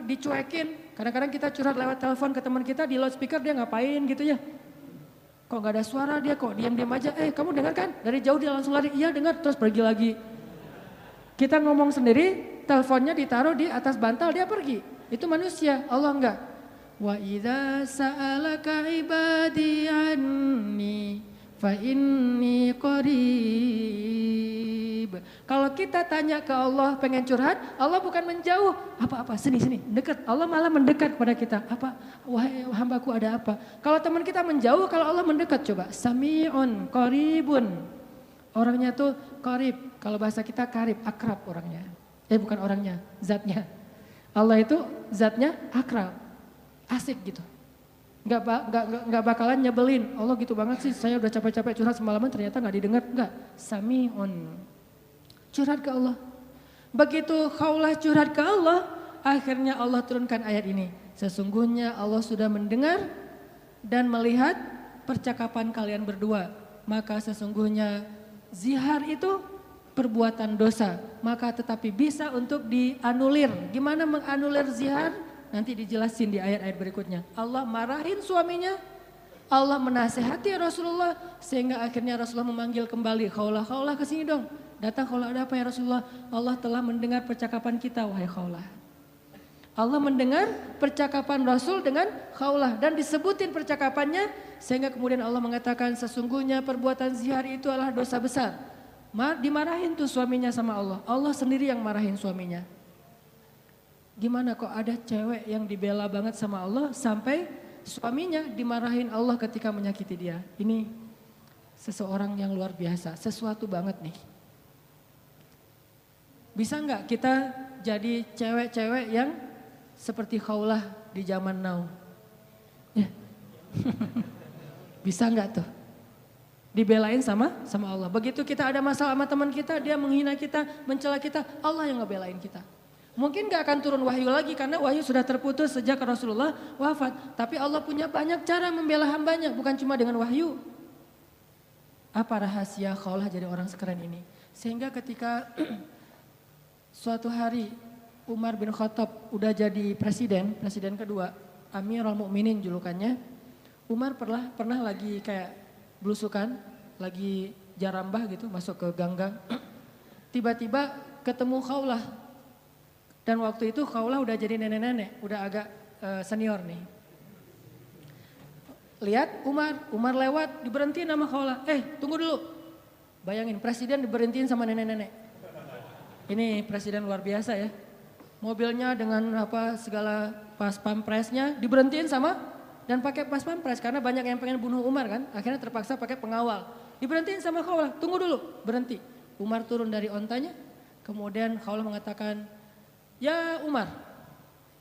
dicuekin. Kadang-kadang kita curhat lewat telepon ke teman kita, di loudspeaker dia ngapain gitu ya. Kok gak ada suara dia, kok diam-diam aja. Kamu dengar kan? Dari jauh dia langsung lari, iya dengar, terus pergi lagi. Kita ngomong sendiri, teleponnya ditaruh di atas bantal, dia pergi. Itu manusia, Allah enggak. Wa idza sa'alaka ibadi anni fa inni qarib. Kalau kita tanya ke Allah pengen curhat, Allah bukan menjauh. Apa-apa, sini, dekat. Allah malah mendekat pada kita. Apa? Wahai hambaku ada apa? Kalau teman kita menjauh, kalau Allah mendekat coba. Sami'un qaribun. Orangnya tuh qarib. Kalau bahasa kita karib, akrab orangnya. Bukan orangnya, zatnya. Allah itu zatnya akrab. Asik gitu. Nggak bakalan nyebelin. Allah gitu banget sih, saya udah capek-capek curhat semalaman ternyata nggak didengar. Nggak, sami'un. Curhat ke Allah. Begitu Khawlah curhat ke Allah, akhirnya Allah turunkan ayat ini. Sesungguhnya Allah sudah mendengar dan melihat percakapan kalian berdua. Maka sesungguhnya zihar itu perbuatan dosa. Maka tetapi bisa untuk dianulir. Gimana menganulir zihar? Nanti dijelasin di ayat-ayat berikutnya. Allah marahin suaminya, Allah menasehati Rasulullah sehingga akhirnya Rasulullah memanggil kembali Khawlah, Khawlah kesini dong. Datang Khawlah, ada apa ya Rasulullah? Allah telah mendengar percakapan kita wahai Khawlah. Allah mendengar percakapan Rasul dengan Khawlah dan disebutin percakapannya sehingga kemudian Allah mengatakan sesungguhnya perbuatan zihar itu adalah dosa besar. Dimarahin tuh suaminya sama Allah. Allah sendiri yang marahin suaminya. Gimana kok ada cewek yang dibela banget sama Allah sampai suaminya dimarahin Allah ketika menyakiti dia. Ini seseorang yang luar biasa, sesuatu banget nih. Bisa nggak kita jadi cewek-cewek yang seperti Khawlah di zaman now? Ya. Bisa nggak tuh? Dibelain sama Allah. Begitu kita ada masalah sama teman kita, dia menghina kita, mencela kita, Allah yang ngebelain kita. Mungkin gak akan turun wahyu lagi karena wahyu sudah terputus sejak Rasulullah wafat. Tapi Allah punya banyak cara membela hambanya, bukan cuma dengan wahyu. Apa rahasia Khawlah jadi orang sekeren ini? Sehingga ketika suatu hari Umar bin Khattab udah jadi presiden kedua, Amirul Mukminin julukannya. Umar pernah lagi kayak belusukan, lagi jarambah gitu masuk ke gang-gang. Tiba-tiba ketemu Khawlah. Dan waktu itu Khawlah udah jadi nenek-nenek, udah agak senior nih. Lihat Umar lewat, diberhentiin sama Khawlah. Tunggu dulu. Bayangin presiden diberhentiin sama nenek-nenek. Ini presiden luar biasa ya. Mobilnya dengan segala pas pampresnya diberhentiin sama dan pakai pas pampres karena banyak yang pengen bunuh Umar kan. Akhirnya terpaksa pakai pengawal. Diberhentiin sama Khawlah, tunggu dulu, berhenti. Umar turun dari ontanya, kemudian Khawlah mengatakan, ya Umar,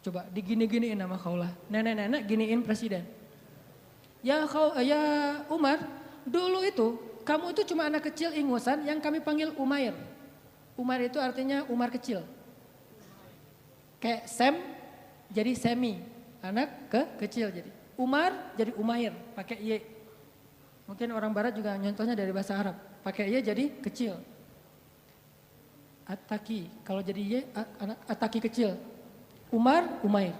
coba digini-giniin sama Khawlah. Nenek-nenek giniin presiden. Ya Umar, dulu itu kamu itu cuma anak kecil ingusan yang kami panggil Umair. Umar itu artinya Umar kecil. Kayak Sam jadi Semi, anak kecil jadi. Umar jadi Umair, pakai Y. Mungkin orang barat juga nyontohnya dari bahasa Arab. Pakai Y jadi kecil. Ataki, kalau jadi Y, Ataki kecil. Umar, Umair.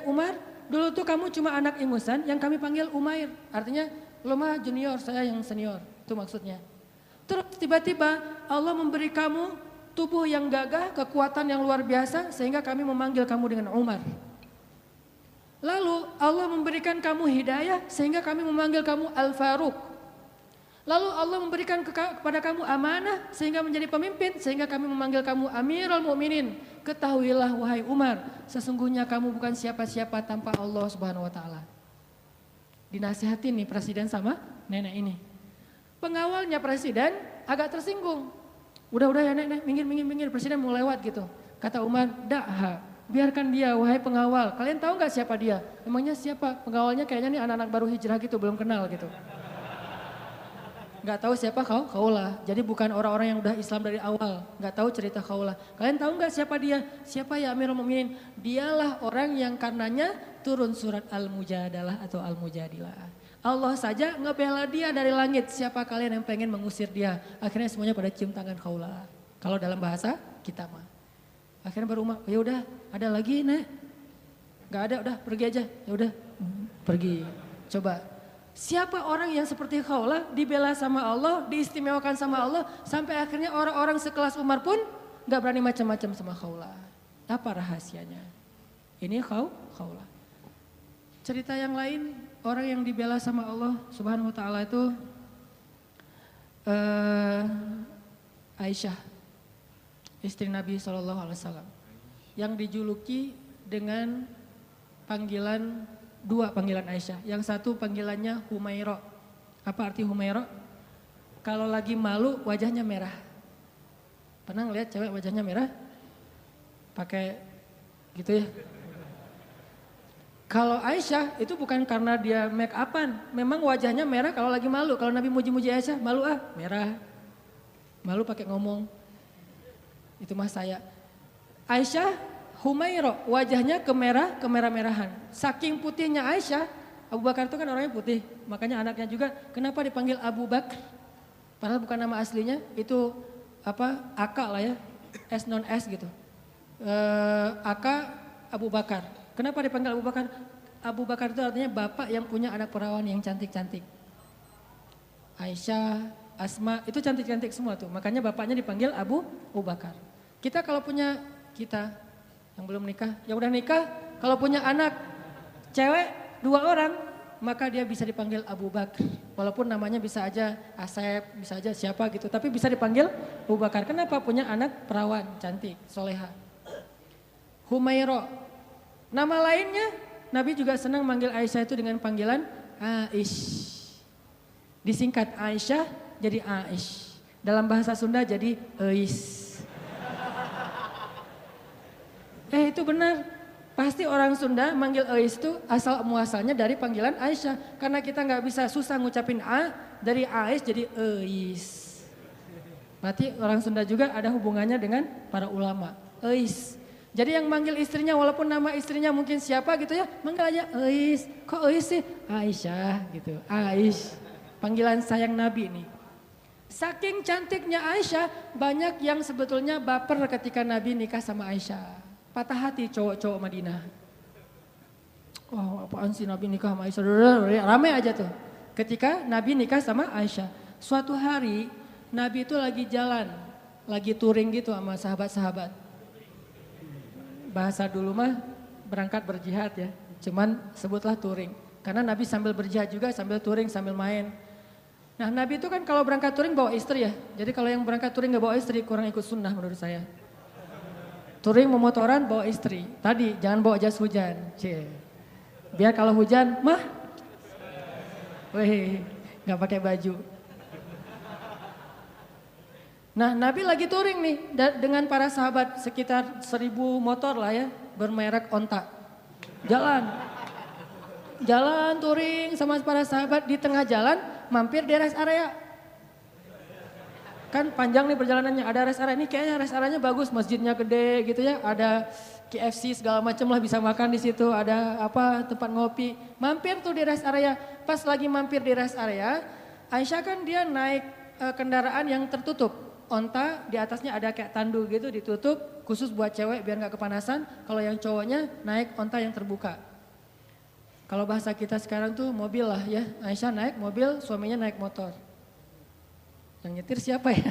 Umar, dulu tuh kamu cuma anak ingusan yang kami panggil Umair. Artinya lo mah junior, saya yang senior. Itu maksudnya. Terus tiba-tiba Allah memberi kamu tubuh yang gagah, kekuatan yang luar biasa sehingga kami memanggil kamu dengan Umar. Lalu Allah memberikan kamu hidayah sehingga kami memanggil kamu Al-Faruq. Lalu Allah memberikan kepada kamu amanah sehingga menjadi pemimpin sehingga kami memanggil kamu Amirul Mukminin. Ketahuilah wahai Umar, sesungguhnya kamu bukan siapa-siapa tanpa Allah Subhanahu wa taala. Dinasihatin nih presiden sama nenek ini. Pengawalnya presiden agak tersinggung. Udah ya nenek, minggir, presiden mau lewat gitu. Kata Umar, biarkan dia wahai pengawal. Kalian tahu nggak siapa dia? Emangnya siapa? Pengawalnya kayaknya nih anak-anak baru hijrah gitu, belum kenal gitu. Nggak tahu siapa Khawlah. Jadi bukan orang-orang yang udah Islam dari awal. Nggak tahu cerita Khawlah. Kalian tahu nggak siapa dia? Siapa ya Amirul Mukminin? Dialah orang yang karenanya turun surat Al-Mujadalah atau Al-Mujadilah. Allah saja ngebela dia dari langit. Siapa kalian yang pengen mengusir dia? Akhirnya semuanya pada cium tangan Khawlah. Kalau dalam bahasa kita mah. Akhirnya baru ya udah, ada lagi nek? Nggak ada, udah pergi aja. Ya udah, pergi. Coba. Siapa orang yang seperti Khawlah dibela sama Allah, diistimewakan sama Allah, sampai akhirnya orang-orang sekelas Umar pun gak berani macam-macam sama Khawlah. Apa rahasianya? Ini khawlah. Cerita yang lain, orang yang dibela sama Allah Subhanahu wa taala itu Aisyah, istri Nabi SAW, yang dijuluki dengan dua panggilan Aisyah. Yang satu panggilannya Humaira. Apa arti Humaira? Kalau lagi malu wajahnya merah. Pernah ngeliat cewek wajahnya merah? Pakai gitu ya. Kalau Aisyah itu bukan karena dia make upan, memang wajahnya merah kalau lagi malu. Kalau Nabi muji-muji Aisyah, malu merah. Malu pakai ngomong. Itu mah saya. Aisyah Humaira, wajahnya kemerah-merahan. Saking putihnya Aisyah, Abu Bakar itu kan orangnya putih. Makanya anaknya juga kenapa dipanggil Abu Bakar? Padahal bukan nama aslinya, itu Aka lah ya. S non S gitu. Aka Abu Bakar. Kenapa dipanggil Abu Bakar? Abu Bakar itu artinya bapak yang punya anak perawan yang cantik-cantik. Aisyah, Asma, itu cantik-cantik semua tuh. Makanya bapaknya dipanggil Abu Bakar. Kita kalau punya, kita yang belum nikah, yang udah nikah, kalau punya anak cewek 2 orang, maka dia bisa dipanggil Abu Bakar. Walaupun namanya bisa aja Asep, bisa aja siapa gitu. Tapi bisa dipanggil Abu Bakar. Kenapa? Punya anak perawan, cantik, soleha. Humaira. Nama lainnya, Nabi juga senang manggil Aisyah itu dengan panggilan Aish. Disingkat Aisyah jadi Aish. Dalam bahasa Sunda jadi Eis. Itu benar. Pasti orang Sunda manggil Eis itu asal muasalnya dari panggilan Aisyah. Karena kita nggak bisa susah ngucapin A, dari Aish jadi Eis. Berarti orang Sunda juga ada hubungannya dengan para ulama. Eis. Jadi yang manggil istrinya walaupun nama istrinya mungkin siapa gitu ya, manggil aja Eis. Kok Eis sih? Aisyah gitu, Aish. Panggilan sayang Nabi nih. Saking cantiknya Aisyah, banyak yang sebetulnya baper ketika Nabi nikah sama Aisyah. Patah hati cowok-cowok Madinah. Oh apaan sih Nabi nikah sama Aisyah? Rame aja tuh. Ketika Nabi nikah sama Aisyah. Suatu hari Nabi itu lagi jalan, lagi touring gitu sama sahabat-sahabat. Bahasa dulu mah berangkat berjihad ya, cuman sebutlah touring. Karena Nabi sambil berjihad juga, sambil touring, sambil main. Nah Nabi itu kan kalau berangkat touring bawa istri ya. Jadi kalau yang berangkat touring gak bawa istri kurang ikut sunnah menurut saya. Touring memotoran bawa istri. Tadi jangan bawa jas hujan. Biar kalau hujan mah, gak pakai baju. Nah Nabi lagi touring nih dengan para sahabat sekitar 1000 motor lah ya bermerek onta. Jalan touring sama para sahabat di tengah jalan mampir di rest area. Kan panjang nih perjalanannya, ada rest area, ini kayaknya rest areanya bagus, masjidnya gede gitu ya. Ada KFC segala macam lah bisa makan di situ, ada tempat ngopi. Mampir tuh di rest area, pas lagi mampir di rest area, Aisyah kan dia naik kendaraan yang tertutup. Onta di atasnya ada kayak tandu gitu ditutup khusus buat cewek biar gak kepanasan. Kalau yang cowoknya naik onta yang terbuka. Kalau bahasa kita sekarang tuh mobil lah ya. Aisyah naik mobil, suaminya naik motor. Yang nyetir siapa ya?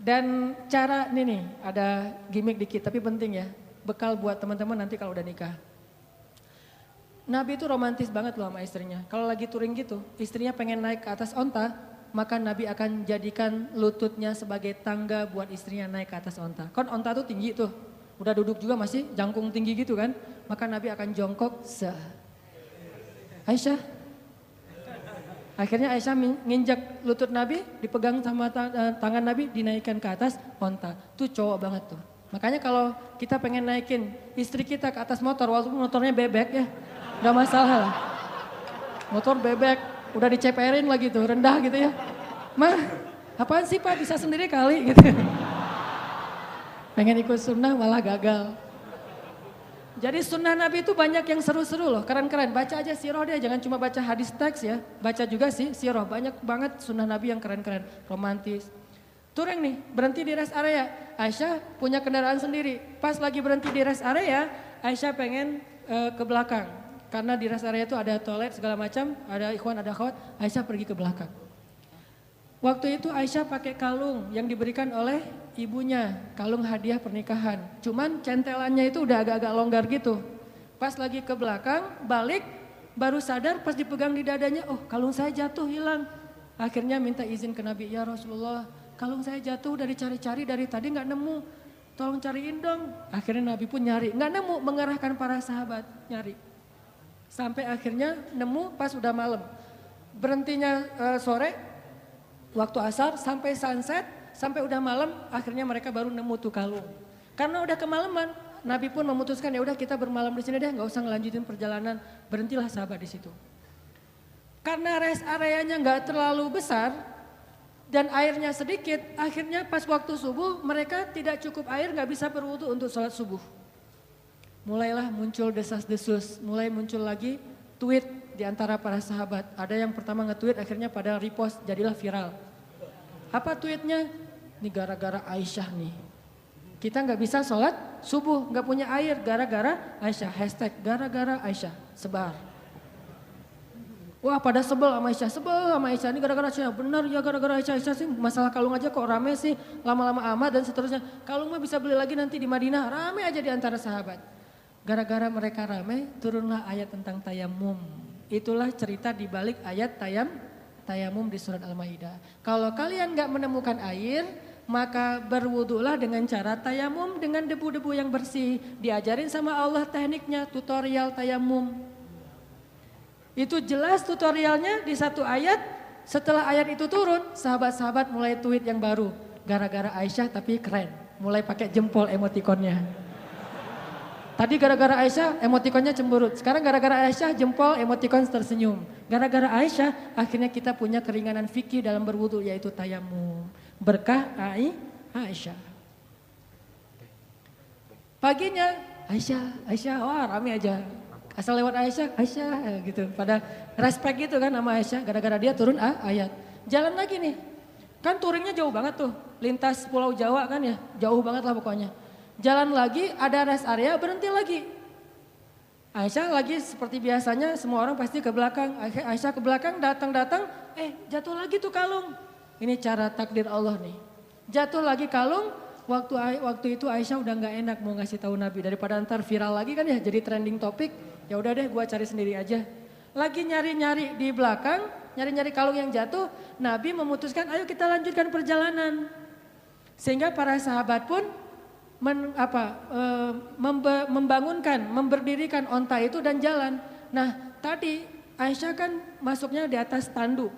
Dan cara nih ada gimmick dikit tapi penting ya. Bekal buat teman-teman nanti kalau udah nikah. Nabi itu romantis banget loh sama istrinya. Kalau lagi touring gitu, istrinya pengen naik ke atas onta. Maka Nabi akan jadikan lututnya sebagai tangga buat istrinya naik ke atas onta. Kan onta tuh tinggi tuh, udah duduk juga masih jangkung tinggi gitu kan. Maka Nabi akan jongkok, Aisyah. Akhirnya Aisyah nginjak lutut Nabi, dipegang sama tangan Nabi, dinaikkan ke atas onta. Tuh cowok banget tuh. Makanya kalau kita pengen naikin istri kita ke atas motor, walaupun motornya bebek ya, gak masalah lah. Motor bebek. Udah diceperin lagi tuh, rendah gitu ya. Mah, apaan sih Pak bisa sendiri kali gitu. Pengen ikut sunnah malah gagal. Jadi sunnah Nabi itu banyak yang seru-seru loh, keren-keren. Baca aja sirah deh, jangan cuma baca hadis teks ya. Baca juga sih sirah, banyak banget sunnah Nabi yang keren-keren, romantis. Touring nih, berhenti di rest area. Aisyah punya kendaraan sendiri. Pas lagi berhenti di rest area, Aisyah pengen ke belakang. Karena di rest area itu ada toilet segala macam, ada ikhwan, ada akhwat, Aisyah pergi ke belakang. Waktu itu Aisyah pakai kalung yang diberikan oleh ibunya, kalung hadiah pernikahan. Cuman centelannya itu udah agak-agak longgar gitu. Pas lagi ke belakang, balik, baru sadar pas dipegang di dadanya, oh kalung saya jatuh hilang. Akhirnya minta izin ke Nabi, ya Rasulullah, kalung saya jatuh dari cari-cari dari tadi nggak nemu. Tolong cariin dong. Akhirnya Nabi pun nyari, nggak nemu, mengerahkan para sahabat nyari. Sampai akhirnya nemu pas udah malam. Berhentinya sore. Waktu asar sampai sunset, sampai udah malam, akhirnya mereka baru nemu tuh kalung. Karena udah kemalaman, Nabi pun memutuskan ya udah kita bermalam di sini deh, nggak usah ngelanjutin perjalanan, berhentilah sahabat di situ. Karena rest areanya nggak terlalu besar dan airnya sedikit, akhirnya pas waktu subuh mereka tidak cukup air, nggak bisa berwudu untuk sholat subuh. Mulailah muncul desas-desus, mulai muncul lagi tweet di antara para sahabat. Ada yang pertama nge-tweet akhirnya pada repost, jadilah viral. Apa tweetnya? Ini gara-gara Aisyah nih. Kita nggak bisa sholat subuh, nggak punya air gara-gara Aisyah. Hashtag gara-gara Aisyah, sebar. Wah pada sebel sama Aisyah, ini gara-gara Aisyah. Benar ya gara-gara Aisyah sih, masalah kalung aja kok rame sih, lama-lama amat dan seterusnya. Kalung mah bisa beli lagi nanti di Madinah, rame aja di antara sahabat. Gara-gara mereka rame, turunlah ayat tentang tayamum. Itulah cerita di balik ayat tayamum di surat Al-Maidah. Kalau kalian gak menemukan air, maka berwudulah dengan cara tayamum dengan debu-debu yang bersih. Diajarin sama Allah tekniknya, tutorial tayamum. Itu jelas tutorialnya di satu ayat. Setelah ayat itu turun, sahabat-sahabat mulai tweet yang baru. Gara-gara Aisyah tapi keren, mulai pakai jempol emotikonnya. Tadi gara-gara Aisyah emotikonnya cemberut. Sekarang gara-gara Aisyah jempol emotikon tersenyum. Gara-gara Aisyah akhirnya kita punya keringanan fikih dalam berwudu yaitu tayamum. Berkah Aisyah. Paginya Aisyah wah rame aja. Asal lewat Aisyah gitu. Pada respect gitu kan sama Aisyah gara-gara dia turun ayat. Jalan lagi nih. Kan touringnya jauh banget tuh. Lintas Pulau Jawa kan ya. Jauh banget lah pokoknya. Jalan lagi, ada rest area, berhenti lagi. Aisyah lagi seperti biasanya, semua orang pasti ke belakang. Aisyah ke belakang, datang, jatuh lagi tuh kalung. Ini cara takdir Allah nih. Jatuh lagi kalung, waktu itu Aisyah udah gak enak mau ngasih tahu Nabi. Daripada ntar viral lagi kan ya, jadi trending topik. Ya udah deh, gua cari sendiri aja. Lagi nyari-nyari di belakang, nyari-nyari kalung yang jatuh. Nabi memutuskan, ayo kita lanjutkan perjalanan. Sehingga para sahabat pun membangunkan, memberdirikan onta itu dan jalan. Nah tadi Aisyah kan masuknya di atas tanduk.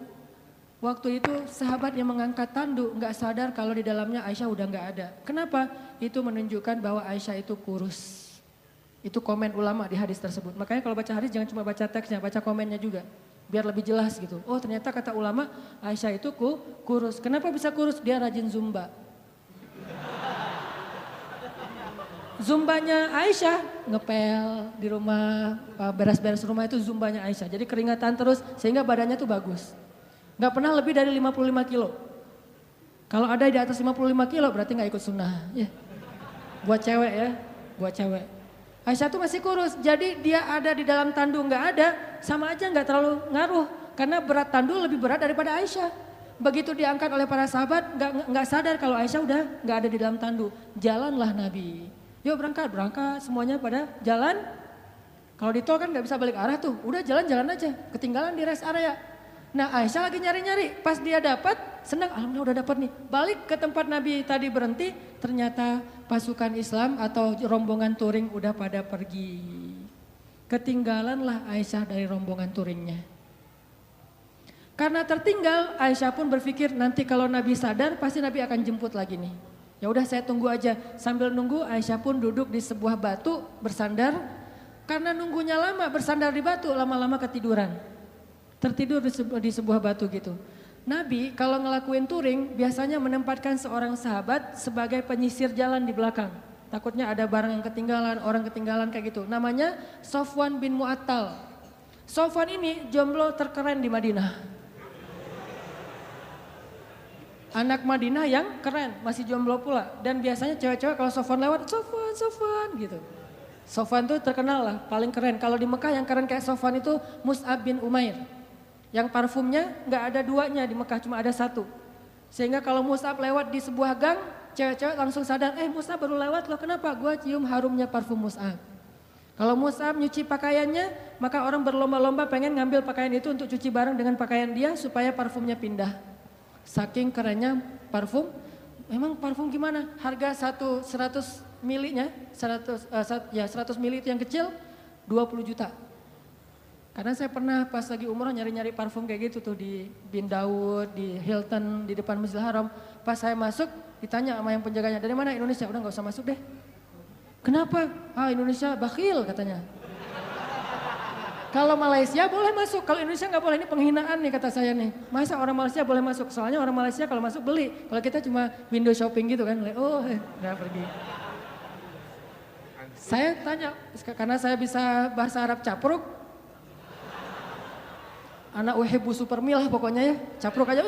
Waktu itu sahabat yang mengangkat tanduk nggak sadar kalau di dalamnya Aisyah udah nggak ada. Kenapa? Itu menunjukkan bahwa Aisyah itu kurus. Itu komen ulama di hadis tersebut. Makanya kalau baca hadis jangan cuma baca teksnya, baca komennya juga. Biar lebih jelas gitu. Oh ternyata kata ulama Aisyah itu kurus. Kenapa bisa kurus? Dia rajin zumba. Zumbanya Aisyah ngepel di rumah, beres-beres rumah itu zumbanya Aisyah. Jadi keringatan terus sehingga badannya tuh bagus. Gak pernah lebih dari 55 kilo. Kalau ada di atas 55 kilo berarti gak ikut sunnah. Ya. Buat cewek ya, buat cewek. Aisyah tuh masih kurus, jadi dia ada di dalam tandu gak ada, sama aja gak terlalu ngaruh. Karena berat tandu lebih berat daripada Aisyah. Begitu diangkat oleh para sahabat gak sadar kalau Aisyah udah gak ada di dalam tandu. Jalanlah Nabi. Yuk berangkat semuanya pada jalan. Kalau di tol kan gak bisa balik arah tuh, udah jalan-jalan aja, ketinggalan di rest area. Nah Aisyah lagi nyari-nyari, pas dia dapat, senang, alhamdulillah udah dapat nih. Balik ke tempat Nabi tadi berhenti, ternyata pasukan Islam atau rombongan touring udah pada pergi. Ketinggalanlah Aisyah dari rombongan touringnya. Karena tertinggal, Aisyah pun berpikir nanti kalau Nabi sadar pasti Nabi akan jemput lagi nih. Ya udah saya tunggu aja. Sambil nunggu Aisyah pun duduk di sebuah batu bersandar. Karena nunggunya lama bersandar di batu lama-lama ketiduran. Tertidur di sebuah batu gitu. Nabi kalau ngelakuin touring biasanya menempatkan seorang sahabat sebagai penyisir jalan di belakang. Takutnya ada barang yang ketinggalan, orang ketinggalan kayak gitu. Namanya Sofwan bin Mu'attal. Sofwan ini jomblo terkeren di Madinah. Anak Madinah yang keren, masih jomblo pula. Dan biasanya cewek-cewek kalau Sofwan lewat, Sofwan gitu. Sofwan tuh terkenal lah, paling keren. Kalau di Mekah yang keren kayak Sofwan itu Mus'ab bin Umair. Yang parfumnya gak ada duanya di Mekah, cuma ada satu. Sehingga kalau Mus'ab lewat di sebuah gang, cewek-cewek langsung sadar, Mus'ab baru lewat loh, kenapa? Gua cium harumnya parfum Mus'ab. Kalau Mus'ab nyuci pakaiannya, maka orang berlomba-lomba pengen ngambil pakaian itu untuk cuci bareng dengan pakaian dia supaya parfumnya pindah. Saking kerennya parfum, memang parfum gimana? Harga 100 milinya, 100 mili itu yang kecil, 20 juta. Karena saya pernah pas lagi umroh nyari-nyari parfum kayak gitu tuh di Bin Daud, di Hilton, di depan Masjidil Haram. Pas saya masuk ditanya sama yang penjaganya, dari mana? Indonesia. Udah gak usah masuk deh. Kenapa? Indonesia bakhil katanya. Kalau Malaysia boleh masuk, kalau Indonesia gak boleh. Ini penghinaan nih kata saya nih. Masa orang Malaysia boleh masuk? Soalnya orang Malaysia kalau masuk beli. Kalau kita cuma window shopping gitu kan. Udah pergi. Saya tanya, karena saya bisa bahasa Arab capruk. Anak uhibbu supermil lah pokoknya ya. Capruk aja,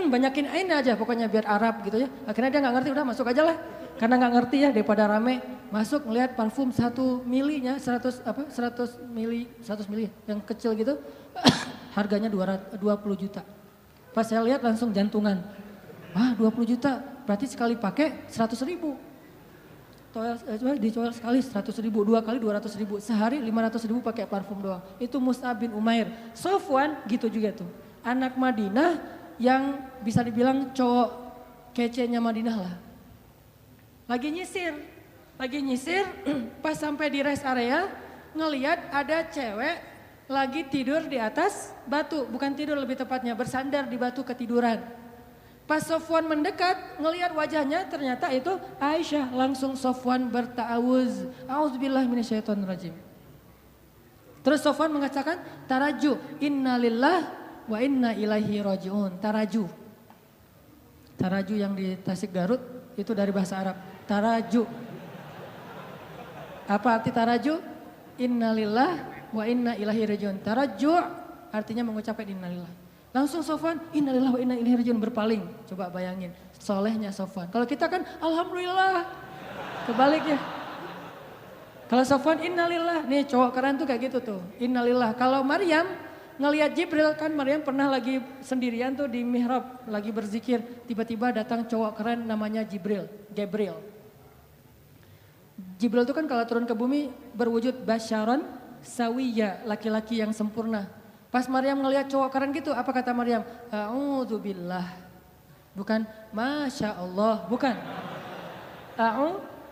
banyakin ain aja pokoknya biar Arab gitu ya. Akhirnya dia gak ngerti, udah masuk aja lah. Karena gak ngerti ya daripada rame. Masuk ngeliat parfum 1 milinya, 100 mili yang kecil gitu. Harganya 20 juta. Pas saya lihat langsung jantungan. 20 juta, berarti sekali pakai 100 ribu. Dicoel sekali 100 ribu, 2 kali 200 ribu, sehari 500 ribu pakai parfum doang. Itu Mus'ab bin Umair. Sofwan gitu juga tuh. Anak Madinah yang bisa dibilang cowok kecenya Madinah lah. Lagi nyisir, pas sampai di rest area ngeliat ada cewek lagi tidur di atas batu. Bukan tidur lebih tepatnya, bersandar di batu ketiduran. Pas Sofwan mendekat, ngelihat wajahnya ternyata itu Aisyah. Langsung Sofwan berta'awuz. A'udzubillah minasyaitonirrajim. Terus Sofwan mengatakan, taraju, inna lillah wa inna ilaihi raji'un. Taraju. Taraju yang di Tasik Garut, itu dari bahasa Arab. Taraju. Apa arti taraju? Inna lillah wa inna ilaihi raji'un. Taraju artinya mengucapkan inna lillah. Langsung Sofwan, innalillahi wa inna ilaihi raji'un, berpaling. Coba bayangin, solehnya Sofwan. Kalau kita kan, alhamdulillah. Kebaliknya. Kalau Sofwan, innalillah. Nih cowok keren tuh kayak gitu tuh, innalillah. Kalau Maryam, ngelihat Jibril, kan Maryam pernah lagi sendirian tuh di mihrab, lagi berzikir. Tiba-tiba datang cowok keren namanya Gabriel. Jibril itu kan kalau turun ke bumi berwujud basyaron sawiyya, laki-laki yang sempurna. Pas Maryam ngelihat cowok keren gitu, apa kata Maryam? A'udzubillah. Bukan Masya Allah, bukan.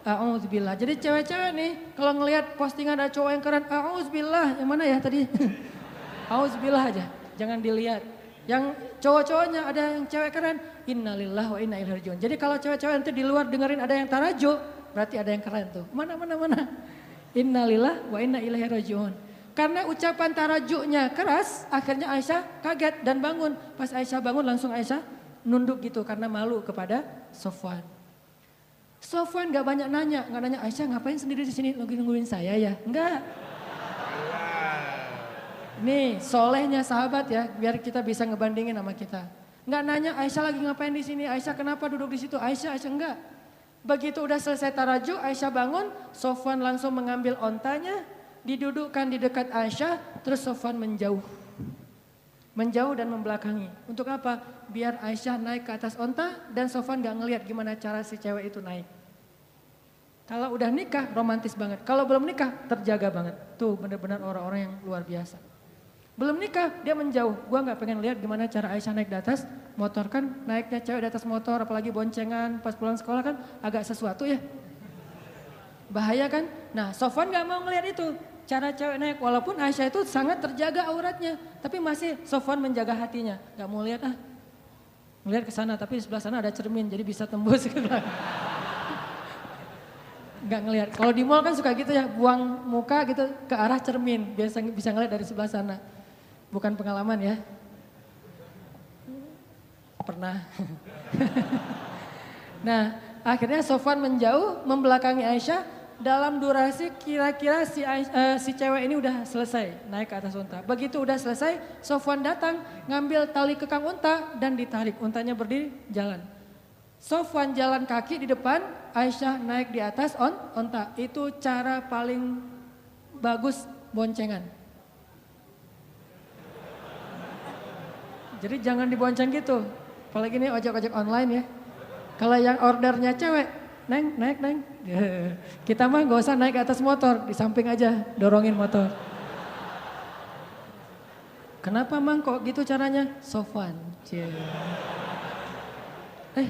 A'udzubillah. Jadi cewek-cewek nih, kalau ngelihat postingan ada cowok yang keren, a'udzubillah. Yang mana ya tadi? A'udzubillah aja, jangan dilihat. Yang cowok-cowoknya ada yang cewek keren, innalillah wa inna ilaihi raji'un. Jadi kalau cewek-cewek nanti di luar dengerin ada yang tarajo, berarti ada yang keren tuh. Mana. Innalillah wa inna ilaihi raji'un. Karena ucapan tarajuknya keras, akhirnya Aisyah kaget dan bangun. Pas Aisyah bangun langsung Aisyah nunduk gitu karena malu kepada Sofwan. Sofwan gak banyak nanya, Aisyah ngapain sendiri di sini lagi nungguin saya ya? Enggak. Nih solehnya sahabat ya, biar kita bisa ngebandingin sama kita. Enggak nanya Aisyah lagi ngapain di sini, Aisyah kenapa duduk di situ, Aisyah enggak. Begitu udah selesai tarajuk, Aisyah bangun, Sofwan langsung mengambil ontanya, didudukkan di dekat Aisyah, terus Sofwan menjauh dan membelakangi. Untuk apa? Biar Aisyah naik ke atas onta dan Sofwan gak ngelihat gimana cara si cewek itu naik. Kalau udah nikah romantis banget, kalau belum nikah terjaga banget. Tuh benar-benar orang-orang yang luar biasa. Belum nikah dia menjauh, gua gak pengen lihat gimana cara Aisyah naik di atas motor, kan naiknya cewek di atas motor apalagi boncengan pas pulang sekolah kan agak sesuatu ya. Bahaya kan? Nah Sofwan gak mau ngelihat itu. Cara cewek naik, walaupun Aisyah itu sangat terjaga auratnya, tapi masih Sofwan menjaga hatinya. Gak mau lihat ngelihat ke sana, tapi di sebelah sana ada cermin, jadi bisa tembus ke belakang. Gak ngelihat. Kalau di mall kan suka gitu ya, buang muka gitu ke arah cermin, biasa bisa ngelihat dari sebelah sana. Bukan pengalaman ya. Pernah. Nah, akhirnya Sofwan menjauh, membelakangi Aisyah. Dalam durasi kira-kira si cewek ini udah selesai naik ke atas unta. Begitu udah selesai, Sofwan datang ngambil tali kekang unta dan ditarik. Untanya berdiri jalan. Sofwan jalan kaki di depan, Aisyah naik di atas unta. Itu cara paling bagus boncengan. Jadi jangan dibonceng gitu. Apalagi nih ojek-ojek online ya. Kalau yang ordernya cewek, Neng, naik, Neng. Kita mah gak usah naik ke atas motor, di samping aja dorongin motor. Kenapa Mang kok gitu caranya? Sofwan.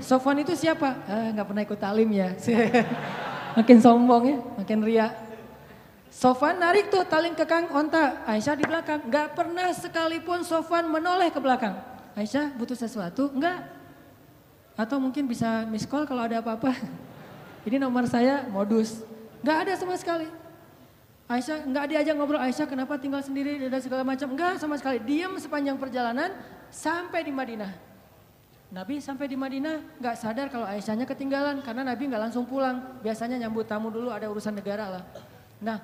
Sofwan itu siapa? Gak pernah ikut talim ya. Makin sombong ya, makin ria. Sofwan narik tuh tali kekang onta, Aisyah di belakang. Gak pernah sekalipun Sofwan menoleh ke belakang. Aisyah butuh sesuatu? Enggak. Atau mungkin bisa miss call kalau ada apa-apa. Ini nomor saya, modus. Gak ada sama sekali. Aisyah gak diajak ngobrol, Aisyah kenapa tinggal sendiri dan segala macam. Enggak sama sekali, diam sepanjang perjalanan sampai di Madinah. Nabi sampai di Madinah gak sadar kalau Aisyahnya ketinggalan. Karena Nabi gak langsung pulang. Biasanya nyambut tamu dulu, ada urusan negara lah. Nah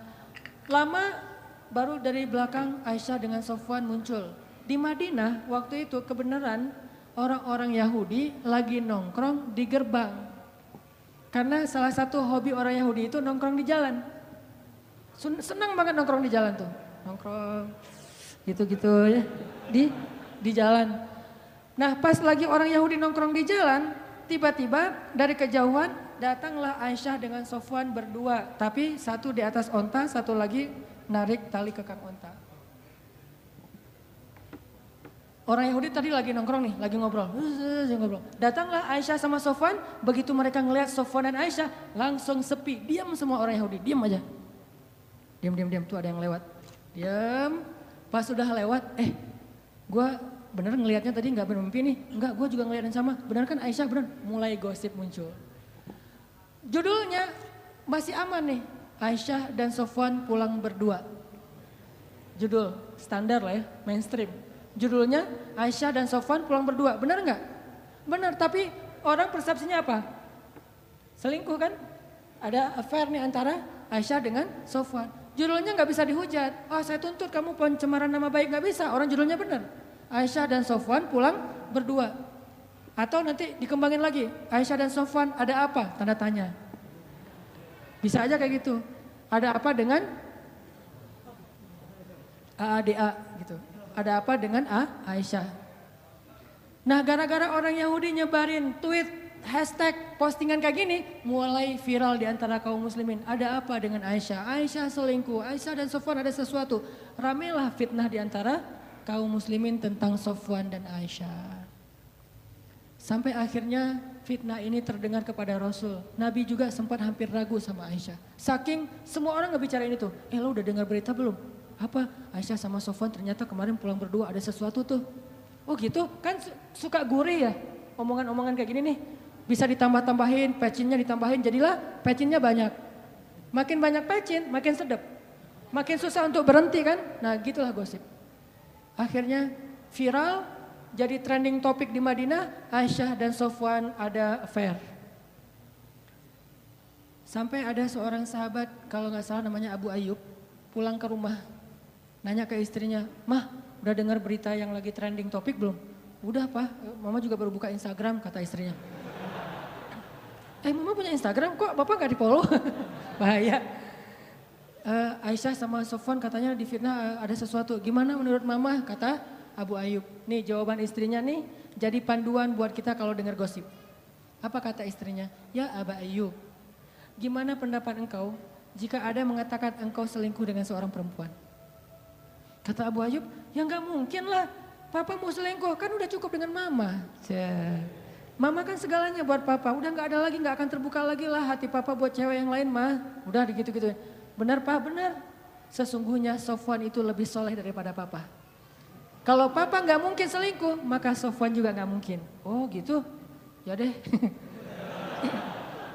lama baru dari belakang Aisyah dengan Sofwan muncul. Di Madinah waktu itu kebenaran orang-orang Yahudi lagi nongkrong di gerbang. Karena salah satu hobi orang Yahudi itu nongkrong di jalan. Senang banget nongkrong di jalan tuh. Nongkrong gitu-gitu ya di jalan. Nah pas lagi orang Yahudi nongkrong di jalan, tiba-tiba dari kejauhan datanglah Aisyah dengan Sofwan berdua. Tapi satu di atas onta, satu lagi narik tali kekang onta. Orang Yahudi tadi lagi nongkrong nih, lagi ngobrol. Datanglah Aisyah sama Sofwan, begitu mereka ngelihat Sofwan dan Aisyah, langsung sepi. Diam semua orang Yahudi, diam aja. Diam, tuh ada yang lewat. Diam, pas udah lewat, gue bener ngelihatnya tadi gak bermimpi nih. Enggak, gue juga ngeliat yang sama. Bener kan Aisyah, bener. Mulai gosip muncul. Judulnya masih aman nih, Aisyah dan Sofwan pulang berdua. Judul standar lah ya, mainstream. Judulnya Aisyah dan Sofwan pulang berdua, benar nggak? Benar, tapi orang persepsinya apa? Selingkuh kan? Ada affair nih antara Aisyah dengan Sofwan. Judulnya nggak bisa dihujat. Saya tuntut kamu pencemaran nama baik, nggak bisa. Orang judulnya benar. Aisyah dan Sofwan pulang berdua. Atau nanti dikembangin lagi. Aisyah dan Sofwan ada apa? Tanda tanya. Bisa aja kayak gitu. Ada apa dengan AADA gitu. Ada apa dengan Aisyah. Nah gara-gara orang Yahudi nyebarin tweet, hashtag, postingan kayak gini. Mulai viral di antara kaum muslimin. Ada apa dengan Aisyah? Aisyah selingkuh, Aisyah dan Sofwan ada sesuatu. Ramelah fitnah di antara kaum muslimin tentang Sofwan dan Aisyah. Sampai akhirnya fitnah ini terdengar kepada Rasul. Nabi juga sempat hampir ragu sama Aisyah. Saking semua orang ngebicarain itu. Lo udah dengar berita belum? Apa? Aisyah sama Sofwan ternyata kemarin pulang berdua ada sesuatu tuh. Oh gitu? Kan suka gurih ya omongan-omongan kayak gini nih. Bisa ditambah-tambahin, pecinnya ditambahin, jadilah pecinnya banyak. Makin banyak pecin, makin sedap. Makin susah untuk berhenti kan? Nah gitulah gosip. Akhirnya viral, jadi trending topik di Madinah, Aisyah dan Sofwan ada affair. Sampai ada seorang sahabat, kalau gak salah namanya Abu Ayyub, pulang ke rumah. Nanya ke istrinya, Mah udah dengar berita yang lagi trending topik belum? Udah Pak, Mama juga baru buka Instagram, kata istrinya. Mama punya Instagram kok Bapak gak di follow? Bahaya. Aisyah sama Sofwan katanya di fitnah ada sesuatu. Gimana menurut Mama? Kata Abu Ayyub. Nih jawaban istrinya nih jadi panduan buat kita kalau dengar gosip. Apa kata istrinya? Ya Abu Ayyub, gimana pendapat engkau jika ada mengatakan engkau selingkuh dengan seorang perempuan? Kata Abu Ayyub, ya gak mungkin lah. Papa mau selingkuh, kan udah cukup dengan Mama. Mama kan segalanya buat Papa, udah gak ada lagi, gak akan terbuka lagi lah hati Papa buat cewek yang lain mah. Udah gitu-gitu. Benar Pak, benar. Sesungguhnya Sofwan itu lebih soleh daripada Papa. Kalau Papa gak mungkin selingkuh, maka Sofwan juga gak mungkin. Oh gitu, ya deh.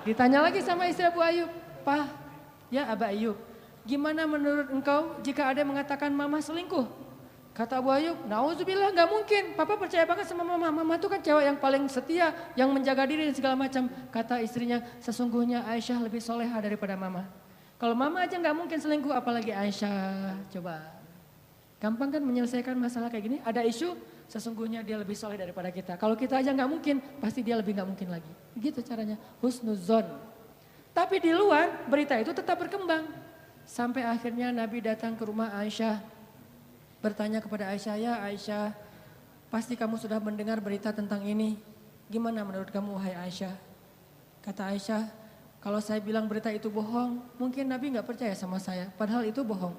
Ditanya lagi sama istri Abu Ayyub, Pak, ya Abu Ayyub, gimana menurut engkau jika ada yang mengatakan Mama selingkuh? Kata Abu Ayyub, nauzubillah gak mungkin. Papa percaya banget sama Mama. Mama itu kan cewek yang paling setia, yang menjaga diri dan segala macam. Kata istrinya, sesungguhnya Aisyah lebih soleha daripada Mama. Kalau Mama aja gak mungkin selingkuh, apalagi Aisyah. Coba, gampang kan menyelesaikan masalah kayak gini? Ada isu, sesungguhnya dia lebih soleh daripada kita. Kalau kita aja gak mungkin, pasti dia lebih gak mungkin lagi. Gitu caranya, husnuzon. Tapi di luar, berita itu tetap berkembang. Sampai akhirnya Nabi datang ke rumah Aisyah, bertanya kepada Aisyah, ya Aisyah, pasti kamu sudah mendengar berita tentang ini. Gimana menurut kamu wahai Aisyah? Kata Aisyah, kalau saya bilang berita itu bohong, mungkin Nabi nggak percaya sama saya, padahal itu bohong.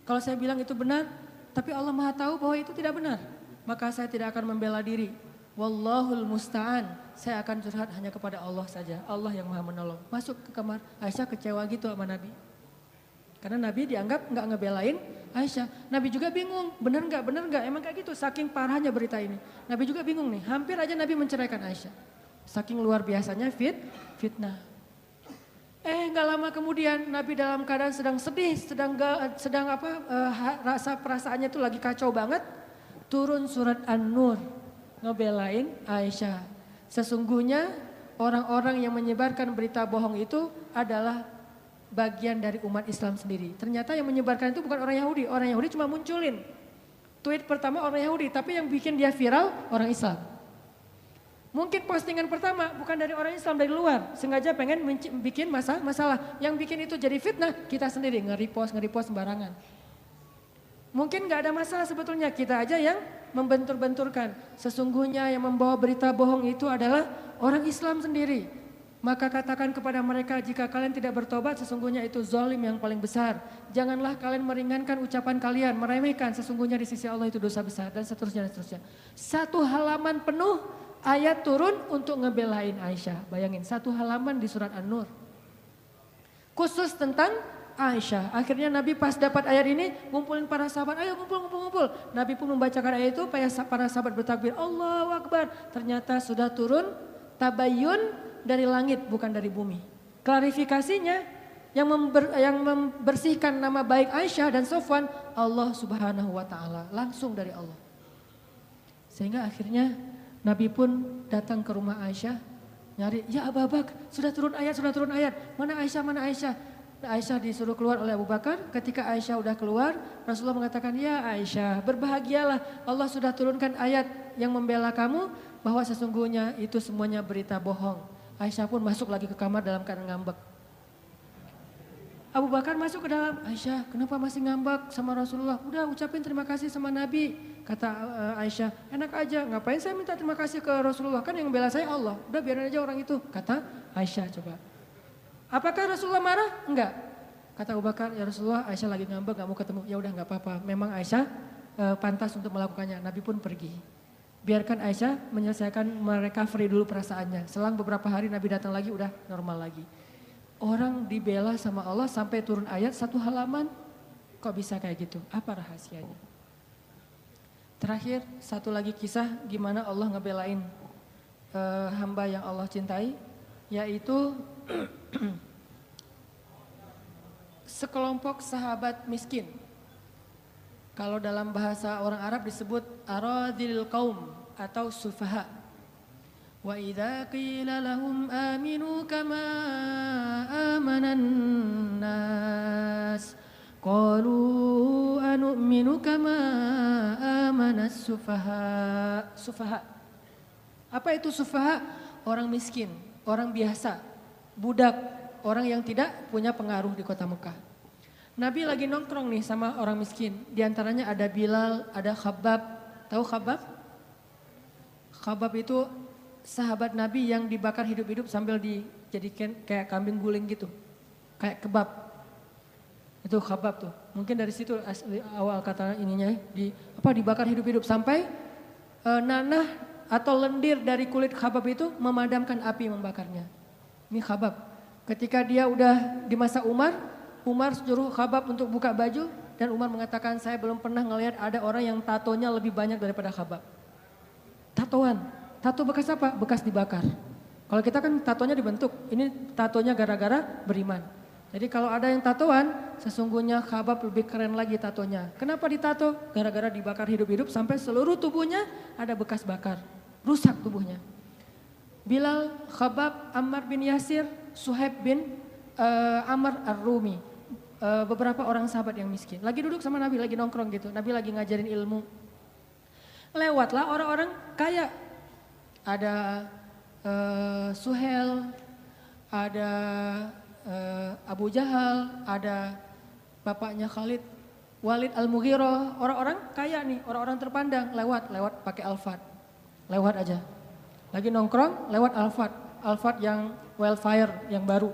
Kalau saya bilang itu benar, tapi Allah Maha tahu bahwa itu tidak benar, maka saya tidak akan membela diri. Wallahul musta'an, saya akan curhat hanya kepada Allah saja, Allah yang Maha menolong. Masuk ke kamar, Aisyah kecewa gitu sama Nabi. Karena Nabi dianggap nggak ngebelain Aisyah. Nabi juga bingung, benar nggak, emang kayak gitu, saking parahnya berita ini. Nabi juga bingung nih, hampir aja Nabi menceraikan Aisyah. Saking luar biasanya fitnah. Nggak lama kemudian Nabi dalam keadaan sedang sedih, rasa perasaannya itu lagi kacau banget. Turun surat An-Nur, ngebelain Aisyah. Sesungguhnya orang-orang yang menyebarkan berita bohong itu adalah bagian dari umat Islam sendiri. Ternyata yang menyebarkan itu bukan orang Yahudi. Orang Yahudi cuma munculin tweet pertama orang Yahudi, tapi yang bikin dia viral orang Islam. Mungkin postingan pertama bukan dari orang Islam, dari luar. Sengaja pengen bikin masalah. Yang bikin itu jadi fitnah, kita sendiri nge-repost sembarangan. Mungkin gak ada masalah sebetulnya, kita aja yang membentur-benturkan. Sesungguhnya yang membawa berita bohong itu adalah orang Islam sendiri. Maka katakan kepada mereka, jika kalian tidak bertobat sesungguhnya itu zalim yang paling besar. Janganlah kalian meringankan ucapan kalian, meremehkan, sesungguhnya di sisi Allah itu dosa besar, dan seterusnya. Satu halaman penuh ayat turun untuk ngebelain Aisyah. Bayangin, satu halaman di surat An-Nur. Khusus tentang Aisyah. Akhirnya Nabi pas dapat ayat ini, ngumpulin para sahabat, ayo ngumpul. Nabi pun membacakan ayat itu, para sahabat bertakbir, Allahu Akbar. Ternyata sudah turun tabayyun dari langit, bukan dari bumi. Klarifikasinya yang membersihkan nama baik Aisyah dan Sofwan, Allah Subhanahu wa taala, langsung dari Allah. Sehingga akhirnya Nabi pun datang ke rumah Aisyah, nyari, ya Abu Bakar, sudah turun ayat. Mana Aisyah? Aisyah disuruh keluar oleh Abu Bakar. Ketika Aisyah udah keluar, Rasulullah mengatakan, ya Aisyah, berbahagialah, Allah sudah turunkan ayat yang membela kamu, bahwa sesungguhnya itu semuanya berita bohong. Aisyah pun masuk lagi ke kamar dalam keadaan ngambek. Abu Bakar masuk ke dalam, Aisyah kenapa masih ngambek sama Rasulullah? Udah ucapin terima kasih sama Nabi. Kata Aisyah, enak aja, ngapain saya minta terima kasih ke Rasulullah, kan yang bela saya Allah. Udah biarin aja orang itu, kata Aisyah. Coba, apakah Rasulullah marah? Enggak. Kata Abu Bakar, ya Rasulullah, Aisyah lagi ngambek, gak mau ketemu. Ya udah nggak apa-apa, memang Aisyah pantas untuk melakukannya. Nabi pun pergi. Biarkan Aisyah menyelesaikan, merecovery dulu perasaannya. Selang beberapa hari Nabi datang lagi, udah normal lagi. Orang dibela sama Allah sampai turun ayat satu halaman, kok bisa kayak gitu? Apa rahasianya? Terakhir, satu lagi kisah gimana Allah ngebelain hamba yang Allah cintai, yaitu sekelompok sahabat miskin. Kalau dalam bahasa orang Arab disebut aradhil qaum atau sufaha. Wa idza qila lahum aminu kama amanan nas qalu anu'minu kama amanas sufaha. Sufaha. Apa itu sufaha? Orang miskin, orang biasa, budak, orang yang tidak punya pengaruh di kota Mekah. Nabi lagi nongkrong nih sama orang miskin. Di antaranya ada Bilal, ada Khabbab. Tahu Khabbab? Khabbab itu sahabat Nabi yang dibakar hidup-hidup sambil dijadikan kayak kambing guling gitu. Kayak kebab. Itu Khabbab tuh. Mungkin dari situ awal kata ininya dibakar hidup-hidup sampai nanah atau lendir dari kulit Khabbab itu memadamkan api membakarnya. Ini Khabbab. Ketika dia udah di masa Umar suruh Khabbab untuk buka baju dan Umar mengatakan, saya belum pernah ngelihat ada orang yang tatonya lebih banyak daripada Khabbab. Tatoan. Tato bekas apa? Bekas dibakar. Kalau kita kan tatonya dibentuk, ini tatonya gara-gara beriman. Jadi kalau ada yang tatoan, sesungguhnya Khabbab lebih keren lagi tatonya. Kenapa ditato? Gara-gara dibakar hidup-hidup sampai seluruh tubuhnya ada bekas bakar. Rusak tubuhnya. Bilal, Khabbab, Ammar bin Yasir, Suhaib bin Amr Ar-Rumi. Beberapa orang sahabat yang miskin. Lagi duduk sama Nabi, lagi nongkrong gitu. Nabi lagi ngajarin ilmu. Lewatlah orang-orang kaya. Ada Suhel, ada Abu Jahal, ada bapaknya Khalid, Walid Al-Mughirah. Orang-orang kaya nih, orang-orang terpandang. Lewat pakai Alphard. Lewat aja. Lagi nongkrong lewat Alphard yang Wildfire yang baru.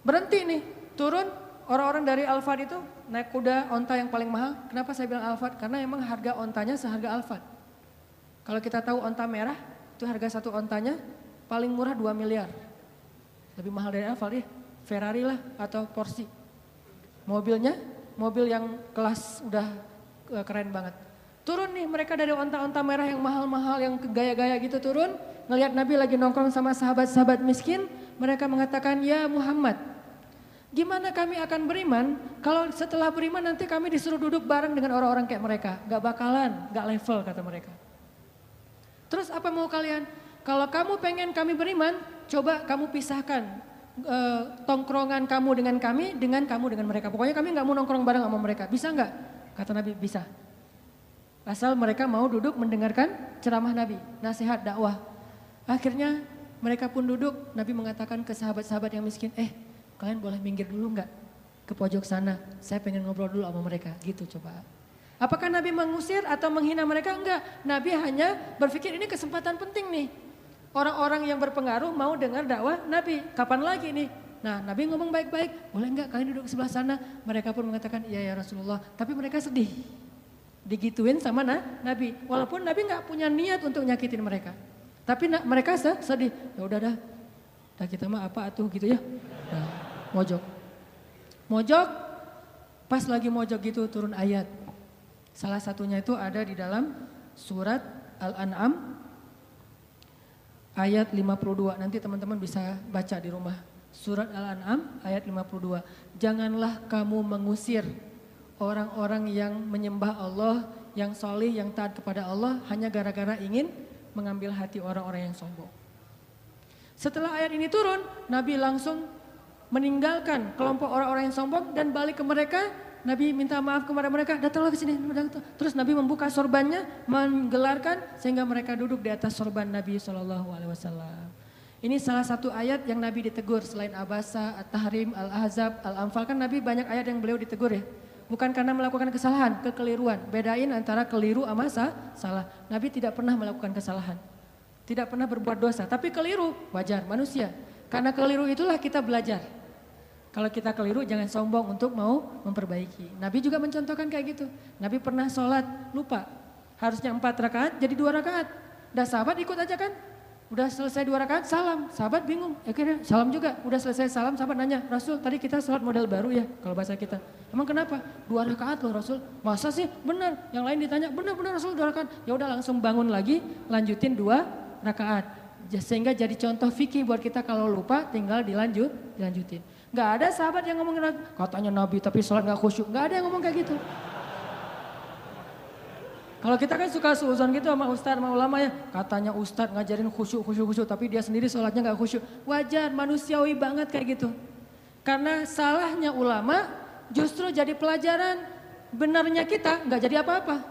Berhenti nih, turun orang-orang dari Alphard itu naik kuda onta yang paling mahal. Kenapa saya bilang Alphard? Karena emang harga ontanya seharga Alphard. Kalau kita tahu onta merah, itu harga satu ontanya paling murah 2 miliar. Lebih mahal dari Alphard ya, Ferrari lah atau Porsche. Mobilnya, mobil yang kelas udah keren banget. Turun nih mereka dari onta-onta merah yang mahal-mahal, yang gaya-gaya gitu turun. Ngelihat Nabi lagi nongkrong sama sahabat-sahabat miskin. Mereka mengatakan, ya Muhammad, gimana kami akan beriman kalau setelah beriman nanti kami disuruh duduk bareng dengan orang-orang kayak mereka. Gak bakalan, gak level kata mereka. Terus apa mau kalian? Kalau kamu pengen kami beriman, coba kamu pisahkan tongkrongan kamu dengan kami, dengan kamu dengan mereka. Pokoknya kami gak mau nongkrong bareng sama mereka. Bisa gak? Kata Nabi, bisa. Asal mereka mau duduk mendengarkan ceramah Nabi, nasihat, dakwah. Akhirnya mereka pun duduk, Nabi mengatakan ke sahabat-sahabat yang miskin, kalian boleh minggir dulu enggak ke pojok sana, saya pengen ngobrol dulu sama mereka, gitu coba. Apakah Nabi mengusir atau menghina mereka? Enggak, Nabi hanya berpikir ini kesempatan penting nih. Orang-orang yang berpengaruh mau dengar dakwah Nabi, kapan lagi nih? Nah Nabi ngomong baik-baik, boleh enggak kalian duduk sebelah sana? Mereka pun mengatakan, iya ya Rasulullah, tapi mereka sedih. Digituin sama Nabi, walaupun Nabi nggak punya niat untuk nyakitin mereka, tapi mereka sedih. Ya udah dah kita mah apa atuh gitu ya. Nah, mojok, pas lagi mojok gitu turun ayat. Salah satunya itu ada di dalam surat Al-An'am ayat 52. Nanti teman-teman bisa baca di rumah. Surat Al-An'am ayat 52. Janganlah kamu mengusir orang-orang yang menyembah Allah, yang solih, yang taat kepada Allah hanya gara-gara ingin mengambil hati orang-orang yang sombong. Setelah ayat ini turun, Nabi langsung meninggalkan kelompok orang-orang yang sombong dan balik ke mereka. Nabi minta maaf kepada mereka, datanglah ke sini. Terus Nabi membuka sorbannya, menggelarkan sehingga mereka duduk di atas sorban Nabi SAW. Ini salah satu ayat yang Nabi ditegur selain Abasa, At-Tahrim, Al-Ahzab, Al-Anfal. Kan Nabi banyak ayat yang beliau ditegur ya. Bukan karena melakukan kesalahan, kekeliruan. Bedain antara keliru sama salah. Nabi tidak pernah melakukan kesalahan. Tidak pernah berbuat dosa. Tapi keliru, wajar, manusia. Karena keliru itulah kita belajar. Kalau kita keliru jangan sombong untuk mau memperbaiki. Nabi juga mencontohkan kayak gitu. Nabi pernah sholat, lupa. Harusnya 4 rakaat jadi 2 rakaat. Dan sahabat ikut aja kan. Udah selesai 2 rakaat, salam. Sahabat bingung, akhirnya salam juga. Udah selesai salam, sahabat nanya, Rasul tadi kita sholat model baru ya, kalau bahasa kita. Emang kenapa? 2 rakaat loh Rasul. Masa sih? Benar. Yang lain ditanya, benar Rasul 2 rakaat. Ya udah langsung bangun lagi, lanjutin 2 rakaat. Sehingga jadi contoh fikih buat kita kalau lupa tinggal dilanjutin. Gak ada sahabat yang ngomong katanya Nabi tapi sholat gak khusyuk. Gak ada yang ngomong kayak gitu. Kalau kita kan suka seuzon gitu sama ustadz, sama ulama ya. Katanya ustadz ngajarin khusyuk, tapi dia sendiri sholatnya gak khusyuk. Wajar, manusiawi banget kayak gitu. Karena salahnya ulama justru jadi pelajaran, benarnya kita gak jadi apa-apa.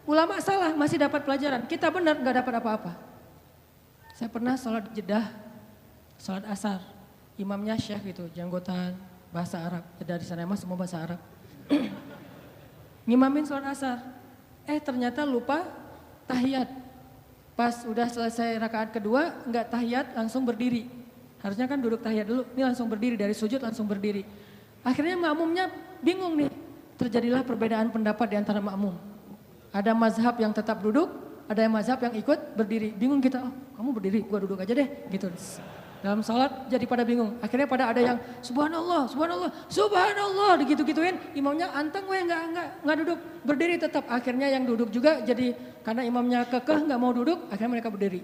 Ulama salah masih dapat pelajaran, kita benar gak dapat apa-apa. Saya pernah sholat Jeddah, sholat asar. Imamnya syekh gitu, janggotan, bahasa Arab. Dari sana emang semua bahasa Arab. Ngimamin sholat asar. Ternyata lupa tahiyat. Pas udah selesai rakaat kedua, enggak tahiyat langsung berdiri. Harusnya kan duduk tahiyat dulu, ini langsung berdiri, dari sujud langsung berdiri. Akhirnya makmumnya bingung nih. Terjadilah perbedaan pendapat di antara makmum. Ada mazhab yang tetap duduk, ada yang mazhab yang ikut berdiri. Bingung kita, kamu berdiri, gua duduk aja deh. Gitu. Dalam sholat jadi pada bingung. Akhirnya pada ada yang subhanallah, digitu-gituin. Imamnya anteng nggak duduk, berdiri tetap. Akhirnya yang duduk juga jadi karena imamnya kekeh nggak mau duduk, akhirnya mereka berdiri.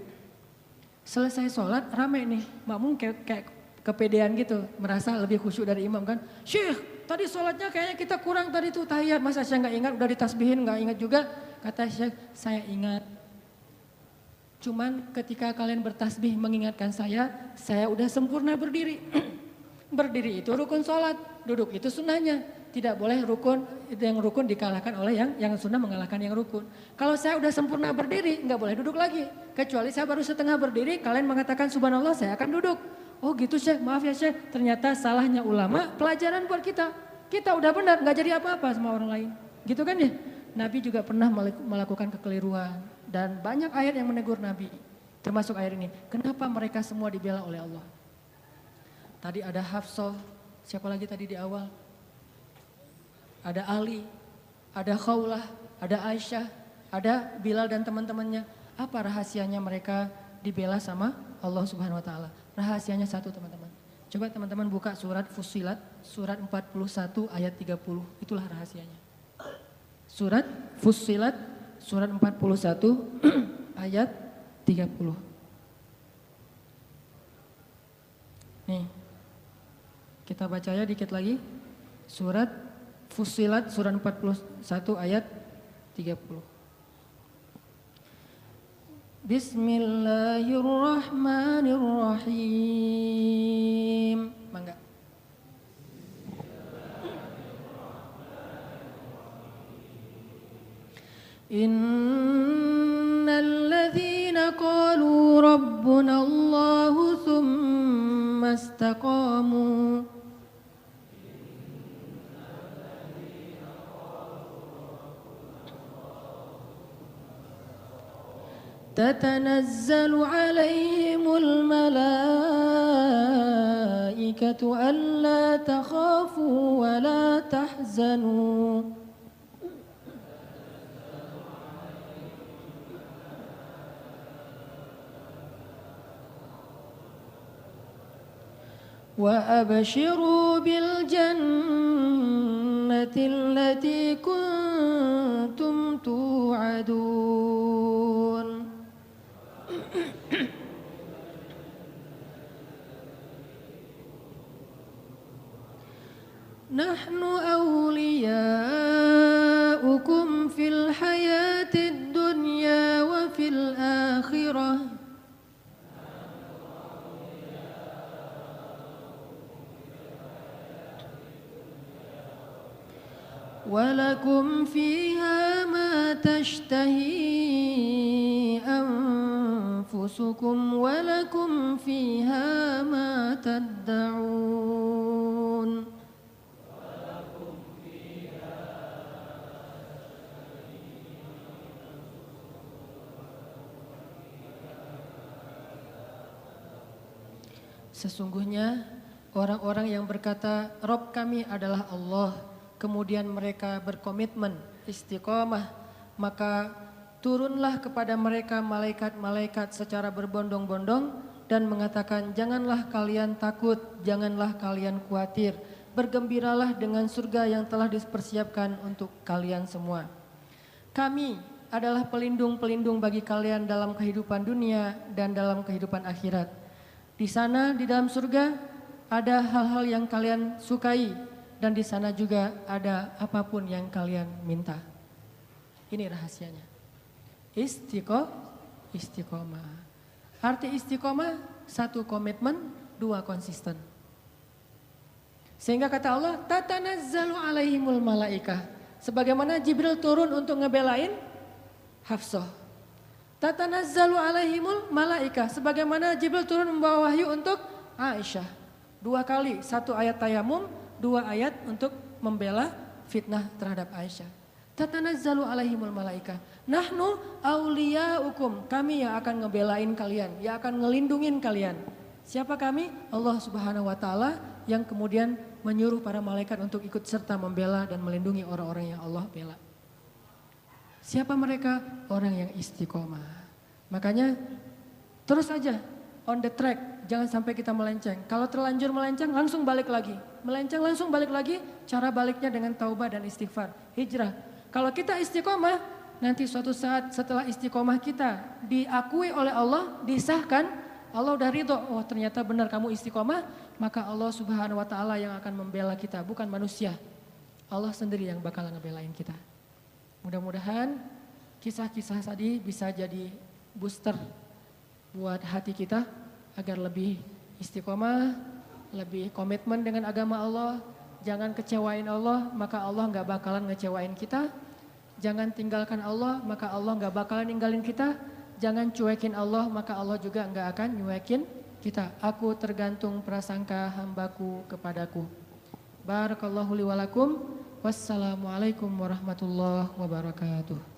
Selesai sholat rame nih, makmum kayak kepedean gitu, merasa lebih khusyuk dari imam kan. Syekh, tadi sholatnya kayaknya kita kurang tadi tuh tahiyat, masa saya nggak ingat, udah ditasbihin nggak ingat juga. Kata Syekh, saya ingat. Cuman ketika kalian bertasbih mengingatkan saya udah sempurna berdiri. Berdiri itu rukun sholat, duduk itu sunnahnya. Tidak boleh yang rukun dikalahkan oleh yang sunnah mengalahkan yang rukun. Kalau saya udah sempurna berdiri, nggak boleh duduk lagi. Kecuali saya baru setengah berdiri, kalian mengatakan subhanallah, saya akan duduk. Oh gitu Syekh, maaf ya Syekh. Ternyata salahnya ulama, pelajaran buat kita. Kita udah benar, nggak jadi apa-apa sama orang lain. Gitu kan ya? Nabi juga pernah melakukan kekeliruan. Dan banyak ayat yang menegur Nabi. Termasuk ayat ini. Kenapa mereka semua dibela oleh Allah? Tadi ada Hafsah, siapa lagi tadi di awal? Ada Ali, ada Khawlah, ada Aisyah, ada Bilal dan teman-temannya. Apa rahasianya mereka dibela sama Allah Subhanahu wa taala? Rahasianya satu, teman-teman. Coba teman-teman buka surat Fussilat, surat 41 ayat 30. Itulah rahasianya. Surat Fussilat, surat 41 ayat 30. Nih, kita baca ya dikit lagi. Surat Fussilat, surat 41 ayat 30. Bismillahirrahmanirrahim. Mangga. Innal ladzina qalu rabbuna Allahu tsumma istaqamu تتنزل عليهم الملائكة ألا تخافوا ولا تحزنوا وأبشروا بالجنة التي كنتم توعدون نحن أولياؤكم في الحياة الدنيا وفي الآخرة ولكم فيها ما تشتهي أنفسكم ولكم فيها ما تدعون Sesungguhnya orang-orang yang berkata Rob kami adalah Allah, kemudian mereka berkomitmen istiqomah, maka turunlah kepada mereka malaikat-malaikat secara berbondong-bondong dan mengatakan janganlah kalian takut, janganlah kalian khawatir, bergembiralah dengan surga yang telah dipersiapkan untuk kalian semua. Kami adalah pelindung-pelindung bagi kalian dalam kehidupan dunia dan dalam kehidupan akhirat. Di sana di dalam surga ada hal-hal yang kalian sukai dan di sana juga ada apapun yang kalian minta. Ini rahasianya. Istiqomah. Arti istiqomah, satu komitmen, dua konsisten. Sehingga kata Allah, tatanazzalu alaihimul malaikah. Sebagaimana Jibril turun untuk ngebelain Hafsah. Tatanazzalu alaihimul malaikah. Sebagaimana Jibril turun membawa wahyu untuk Aisyah. Dua kali, satu ayat tayamum, dua ayat untuk membela fitnah terhadap Aisyah. Tatanazzalu alaihimul malaikah. Nahnu awliyaukum. Kami yang akan ngebelain kalian, yang akan ngelindungin kalian. Siapa kami? Allah Subhanahu wa taala yang kemudian menyuruh para malaikat untuk ikut serta membela dan melindungi orang-orang yang Allah bela. Siapa mereka? Orang yang istiqomah. Makanya terus aja on the track, jangan sampai kita melenceng. Kalau terlanjur melenceng langsung balik lagi. Melenceng langsung balik lagi, cara baliknya dengan taubah dan istighfar, hijrah. Kalau kita istiqomah, nanti suatu saat setelah istiqomah kita diakui oleh Allah, disahkan, Allah udah ridho, oh ternyata benar kamu istiqomah, maka Allah Subhanahu wa taala yang akan membela kita, bukan manusia. Allah sendiri yang bakal ngebelain kita. Mudah-mudahan kisah-kisah tadi bisa jadi booster buat hati kita agar lebih istiqomah, lebih komitmen dengan agama Allah. Jangan kecewain Allah, maka Allah gak bakalan ngecewain kita. Jangan tinggalkan Allah, maka Allah gak bakalan ninggalin kita. Jangan cuekin Allah, maka Allah juga gak akan nyuekin kita. Aku tergantung prasangka hambaku kepadaku. Barakallahu li walakum. Wassalamualaikum warahmatullahi wabarakatuh.